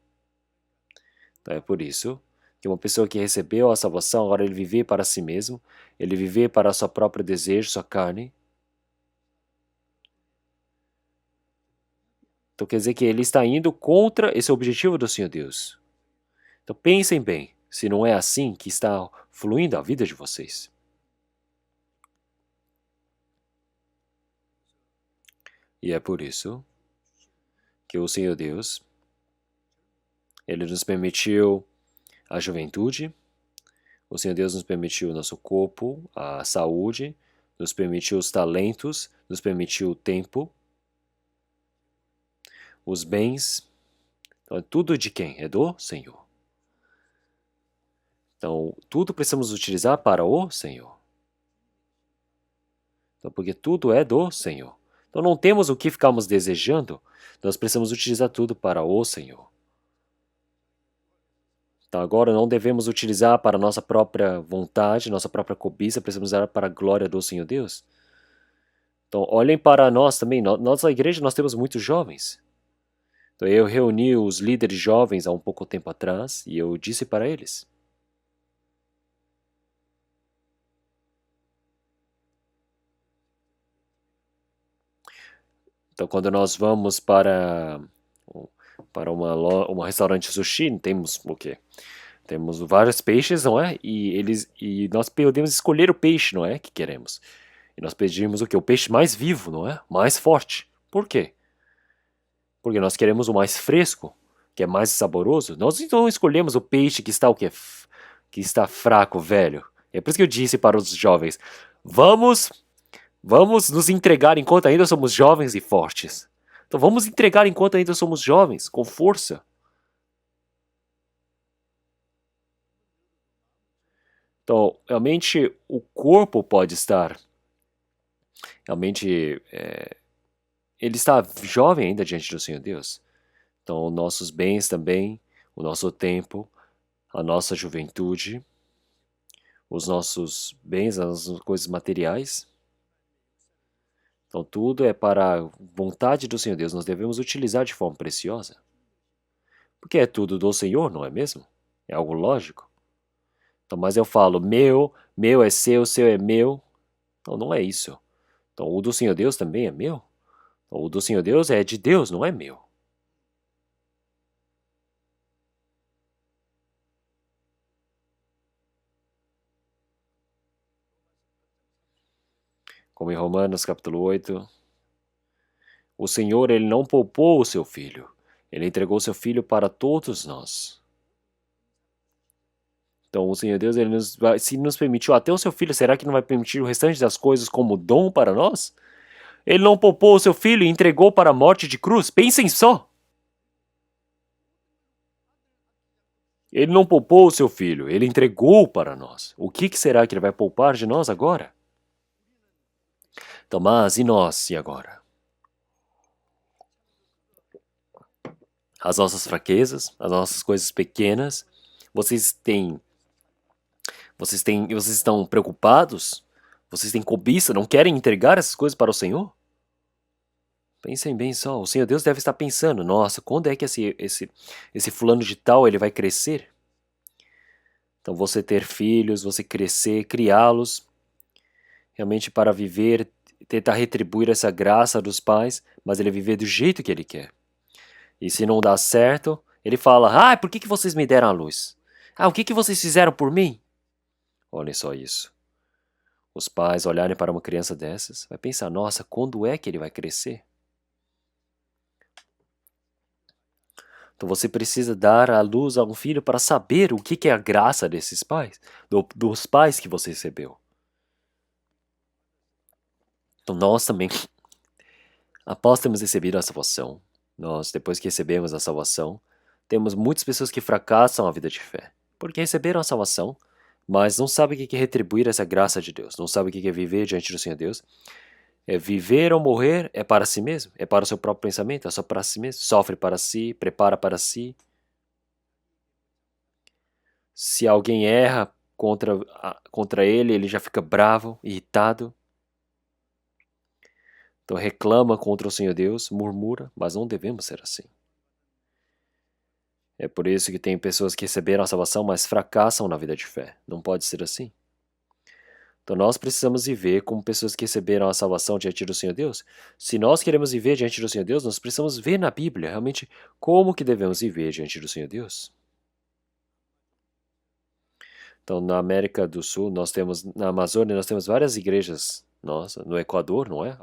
Então é por isso que uma pessoa que recebeu a salvação, agora ele viver para si mesmo, ele viver para seu próprio desejo, sua carne. Então quer dizer que ele está indo contra esse objetivo do Senhor Deus. Então pensem bem, se não é assim que está fluindo a vida de vocês. E é por isso que o Senhor Deus, ele nos permitiu a juventude, o Senhor Deus nos permitiu o nosso corpo, a saúde, nos permitiu os talentos, nos permitiu o tempo, os bens. Então é tudo de quem? É do Senhor. Então, tudo precisamos utilizar para o Senhor. Então, porque tudo é do Senhor. Então, não temos o que ficamos desejando, nós precisamos utilizar tudo para o Senhor. Então, agora não devemos utilizar para nossa própria vontade, nossa própria cobiça, precisamos usar para a glória do Senhor Deus. Então, olhem para nós também. Nossa igreja, nós temos muitos jovens. Então, eu reuni os líderes jovens há um pouco tempo atrás e eu disse para eles: então, quando nós vamos para um restaurante sushi, temos o quê? Temos vários peixes, não é? E nós podemos escolher o peixe, não é? Que queremos. E nós pedimos o quê? O peixe mais vivo, não é? Mais forte. Por quê? Porque nós queremos o mais fresco, que é mais saboroso. Nós então escolhemos o peixe que está o quê? Que está fraco, velho. É por isso que eu disse para os jovens: vamos nos entregar enquanto ainda somos jovens e fortes. Então vamos entregar enquanto ainda somos jovens, com força. Então, realmente, o corpo pode estar, realmente, ele está jovem ainda diante do Senhor Deus. Então, nossos bens também, o nosso tempo, a nossa juventude, os nossos bens, as nossas coisas materiais. Então, tudo é para a vontade do Senhor Deus. Nós devemos utilizar de forma preciosa. Porque é tudo do Senhor, não é mesmo? É algo lógico. Então, mas eu falo, meu é seu é meu. Então, não é isso. Então, o do Senhor Deus também é meu. Então, o do Senhor Deus é de Deus, não é meu. Como em Romanos capítulo 8, o Senhor, ele não poupou o seu filho. Ele entregou seu filho para todos nós. Então, o Senhor Deus, se nos permitiu até o seu filho, será que não vai permitir o restante das coisas como dom para nós? Ele não poupou o seu filho e entregou para a morte de cruz. Pensem só. Ele não poupou o seu filho, ele entregou para nós. O que será que ele vai poupar de nós agora? Então, mas e nós, e agora? As nossas fraquezas, as nossas coisas pequenas, vocês estão preocupados? Vocês têm cobiça? Não querem entregar essas coisas para o Senhor? Pensem bem só. O Senhor Deus deve estar pensando: nossa, quando é que esse fulano de tal ele vai crescer? Então, você ter filhos, você crescer, criá-los, realmente para viver, tentar retribuir essa graça dos pais, mas ele viver do jeito que ele quer. E se não dá certo, ele fala: por que vocês me deram a luz? O que vocês fizeram por mim? Olhem só isso. Os pais olharem para uma criança dessas, vai pensar: nossa, quando é que ele vai crescer? Então você precisa dar à luz a um filho para saber o que é a graça desses pais, dos pais que você recebeu. Então nós também, após termos recebido a salvação, nós, depois que recebemos a salvação, temos muitas pessoas que fracassam a vida de fé, porque receberam a salvação, mas não sabem o que é retribuir essa graça de Deus, não sabem o que é viver diante do Senhor Deus. É viver ou morrer é para si mesmo, é para o seu próprio pensamento, é só para si mesmo, sofre para si, prepara para si. Se alguém erra contra ele, ele já fica bravo, irritado. Então reclama contra o Senhor Deus, murmura, mas não devemos ser assim. É por isso que tem pessoas que receberam a salvação, mas fracassam na vida de fé. Não pode ser assim. Então nós precisamos viver como pessoas que receberam a salvação diante do Senhor Deus. Se nós queremos viver diante do Senhor Deus, nós precisamos ver na Bíblia realmente como que devemos viver diante do Senhor Deus. Então na América do Sul, na Amazônia, nós temos várias igrejas, no Equador, não é?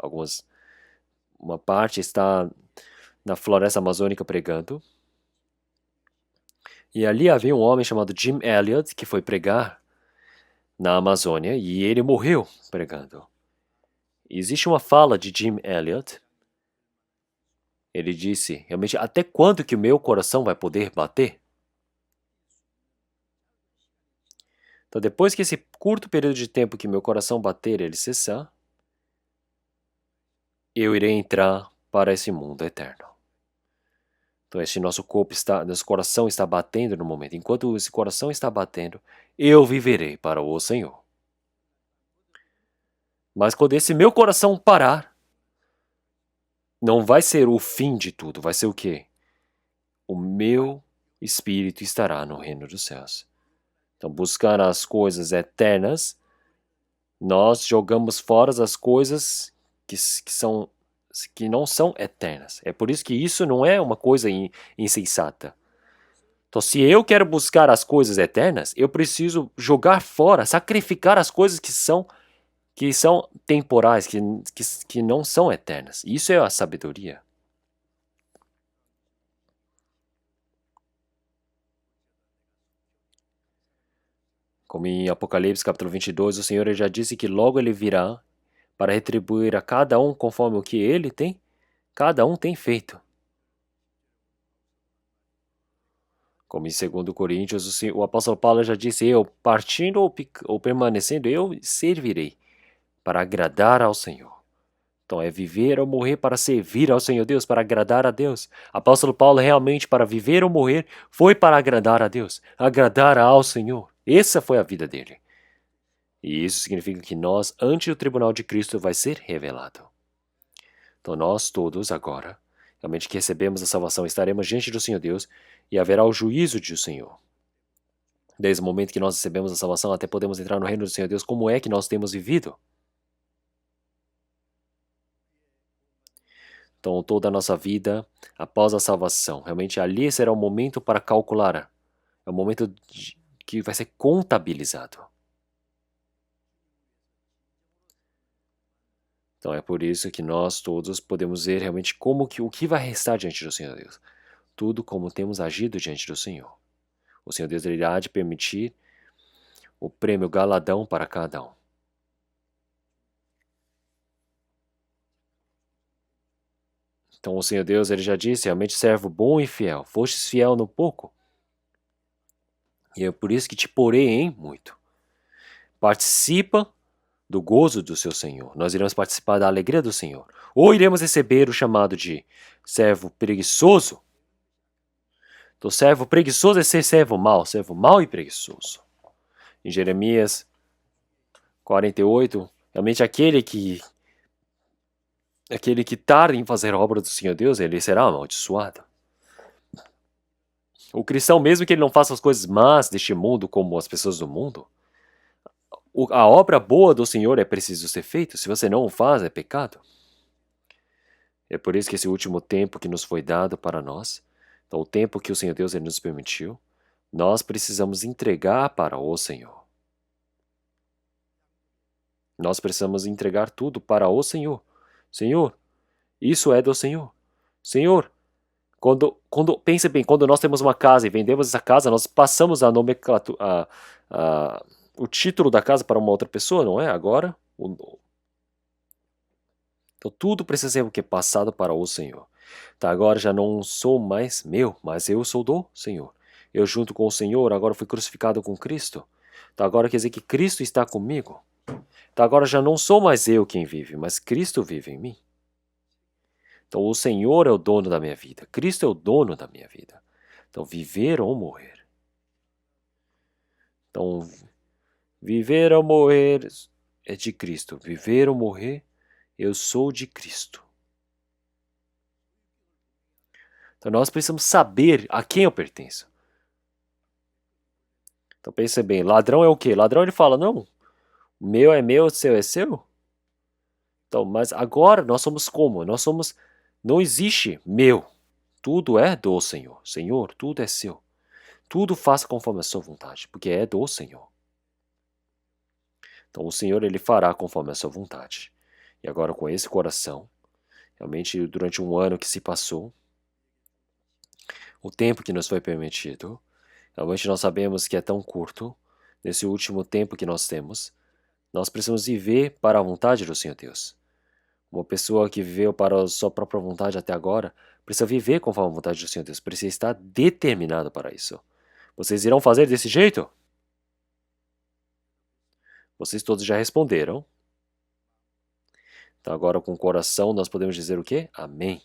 Uma parte está na floresta amazônica pregando. E ali havia um homem chamado Jim Elliot que foi pregar na Amazônia e ele morreu pregando. E existe uma fala de Jim Elliot. Ele disse, realmente, até quando que o meu coração vai poder bater? Então, depois que esse curto período de tempo que meu coração bater, ele cessar, eu irei entrar para esse mundo eterno. Então, esse nosso coração está batendo no momento. Enquanto esse coração está batendo, eu viverei para o Senhor. Mas quando esse meu coração parar, não vai ser o fim de tudo, vai ser o quê? O meu espírito estará no reino dos céus. Então, buscar as coisas eternas, nós jogamos fora as coisas que não são eternas. É por isso que isso não é uma coisa insensata. Então, se eu quero buscar as coisas eternas, eu preciso jogar fora, sacrificar as coisas que são temporais, que não são eternas. Isso é a sabedoria. Como em Apocalipse capítulo 22, o Senhor já disse que logo ele virá para retribuir a cada um conforme o que cada um tem feito. Como em 2 Coríntios, o apóstolo Paulo já disse, eu, partindo ou permanecendo, eu servirei para agradar ao Senhor. Então é viver ou morrer para servir ao Senhor Deus, para agradar a Deus. Apóstolo Paulo realmente para viver ou morrer foi para agradar a Deus, agradar ao Senhor. Essa foi a vida dele. E isso significa que nós, ante o tribunal de Cristo, vai ser revelado. Então nós todos agora, realmente que recebemos a salvação, estaremos diante do Senhor Deus e haverá o juízo do Senhor. Desde o momento que nós recebemos a salvação até podemos entrar no reino do Senhor Deus, como é que nós temos vivido? Então toda a nossa vida após a salvação, realmente ali será o momento para calcular. É o momento que vai ser contabilizado. Então é por isso que nós todos podemos ver realmente o que vai restar diante do Senhor Deus. Tudo como temos agido diante do Senhor. O Senhor Deus irá de permitir o prêmio galadão para cada um. Então o Senhor Deus ele já disse, realmente servo bom e fiel. Fostes fiel no pouco, e é por isso que te porei em muito. Participa do gozo do seu Senhor. Nós iremos participar da alegria do Senhor. Ou iremos receber o chamado de servo preguiçoso. Então, servo preguiçoso é ser servo mau e preguiçoso. Em Jeremias 48, realmente aquele que tarda em fazer a obra do Senhor Deus, ele será amaldiçoado. O cristão, mesmo que ele não faça as coisas más deste mundo como as pessoas do mundo, a obra boa do Senhor é preciso ser feita. Se você não o faz, é pecado. É por isso que esse último tempo que nos foi dado para nós, então o tempo que o Senhor Deus ele nos permitiu, nós precisamos entregar para o Senhor. Nós precisamos entregar tudo para o Senhor. Senhor, isso é do Senhor. Senhor, pense bem, quando nós temos uma casa e vendemos essa casa, nós passamos a nomenclatura, o título da casa para uma outra pessoa, não é? Agora, então tudo precisa ser o que? Passado para o Senhor. Tá, agora já não sou mais meu, mas eu sou do Senhor. Eu junto com o Senhor agora fui crucificado com Cristo. Tá, agora quer dizer que Cristo está comigo. Tá, agora já não sou mais eu quem vive, mas Cristo vive em mim. Então o Senhor é o dono da minha vida. Cristo é o dono da minha vida. Então viver ou morrer. Então viver ou morrer é de Cristo. Viver ou morrer, eu sou de Cristo. Então nós precisamos saber a quem eu pertenço. Então pense bem, ladrão é o quê? Ladrão ele fala, não, o meu é meu, o seu é seu. Então, mas agora nós somos como? Não existe meu. Tudo é do Senhor. Senhor, tudo é seu. Tudo faça conforme a sua vontade, porque é do Senhor. Então o Senhor ele fará conforme a sua vontade. E agora com esse coração, realmente durante um ano que se passou, o tempo que nos foi permitido, realmente nós sabemos que é tão curto, nesse último tempo que nós temos, nós precisamos viver para a vontade do Senhor Deus. Uma pessoa que viveu para a sua própria vontade até agora, precisa viver conforme a vontade do Senhor Deus, precisa estar determinado para isso. Vocês irão fazer desse jeito? Vocês todos já responderam. Então agora com o coração nós podemos dizer o quê? Amém.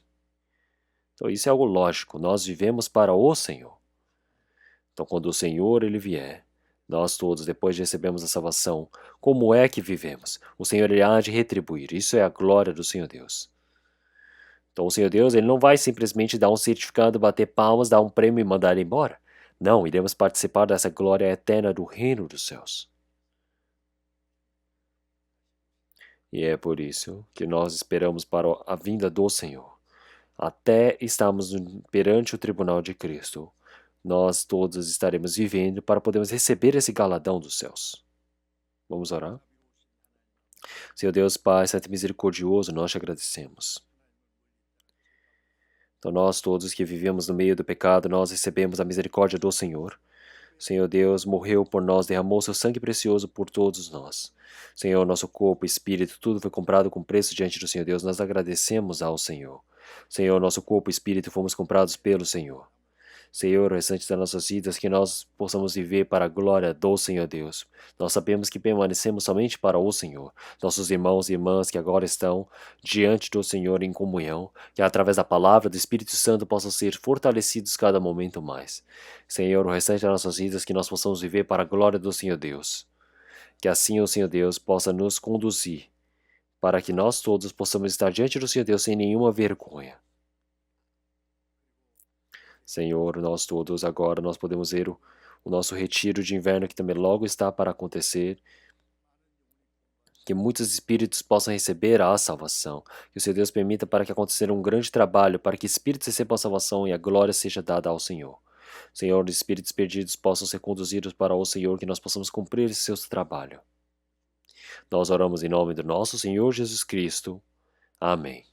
Então isso é algo lógico, nós vivemos para o Senhor. Então quando o Senhor ele vier, nós todos, depois de recebermos a salvação, como é que vivemos? O Senhor ele há de retribuir, isso é a glória do Senhor Deus. Então o Senhor Deus ele não vai simplesmente dar um certificado, bater palmas, dar um prêmio e mandar ele embora. Não, iremos participar dessa glória eterna do reino dos céus. E é por isso que nós esperamos para a vinda do Senhor. Até estarmos perante o tribunal de Cristo, nós todos estaremos vivendo para podermos receber esse galadão dos céus. Vamos orar? Senhor Deus, Pai, Santo e Misericordioso, nós te agradecemos. Então nós todos que vivemos no meio do pecado, nós recebemos a misericórdia do Senhor. Senhor Deus, morreu por nós, derramou seu sangue precioso por todos nós. Senhor, nosso corpo, espírito, tudo foi comprado com preço diante do Senhor Deus. Nós agradecemos ao Senhor. Senhor, nosso corpo e espírito fomos comprados pelo Senhor. Senhor, o restante das nossas vidas, que nós possamos viver para a glória do Senhor Deus. Nós sabemos que permanecemos somente para o Senhor. Nossos irmãos e irmãs que agora estão diante do Senhor em comunhão, que através da palavra do Espírito Santo possam ser fortalecidos cada momento mais. Senhor, o restante das nossas vidas, que nós possamos viver para a glória do Senhor Deus. Que assim o Senhor Deus possa nos conduzir, para que nós todos possamos estar diante do Senhor Deus sem nenhuma vergonha. Senhor, nós todos agora nós podemos ver o nosso retiro de inverno que também logo está para acontecer. Que muitos espíritos possam receber a salvação. Que o Senhor Deus permita para que aconteça um grande trabalho, para que espíritos recebam a salvação e a glória seja dada ao Senhor. Senhor, os espíritos perdidos possam ser conduzidos para o Senhor, que nós possamos cumprir esse seu trabalho. Nós oramos em nome do nosso Senhor Jesus Cristo. Amém.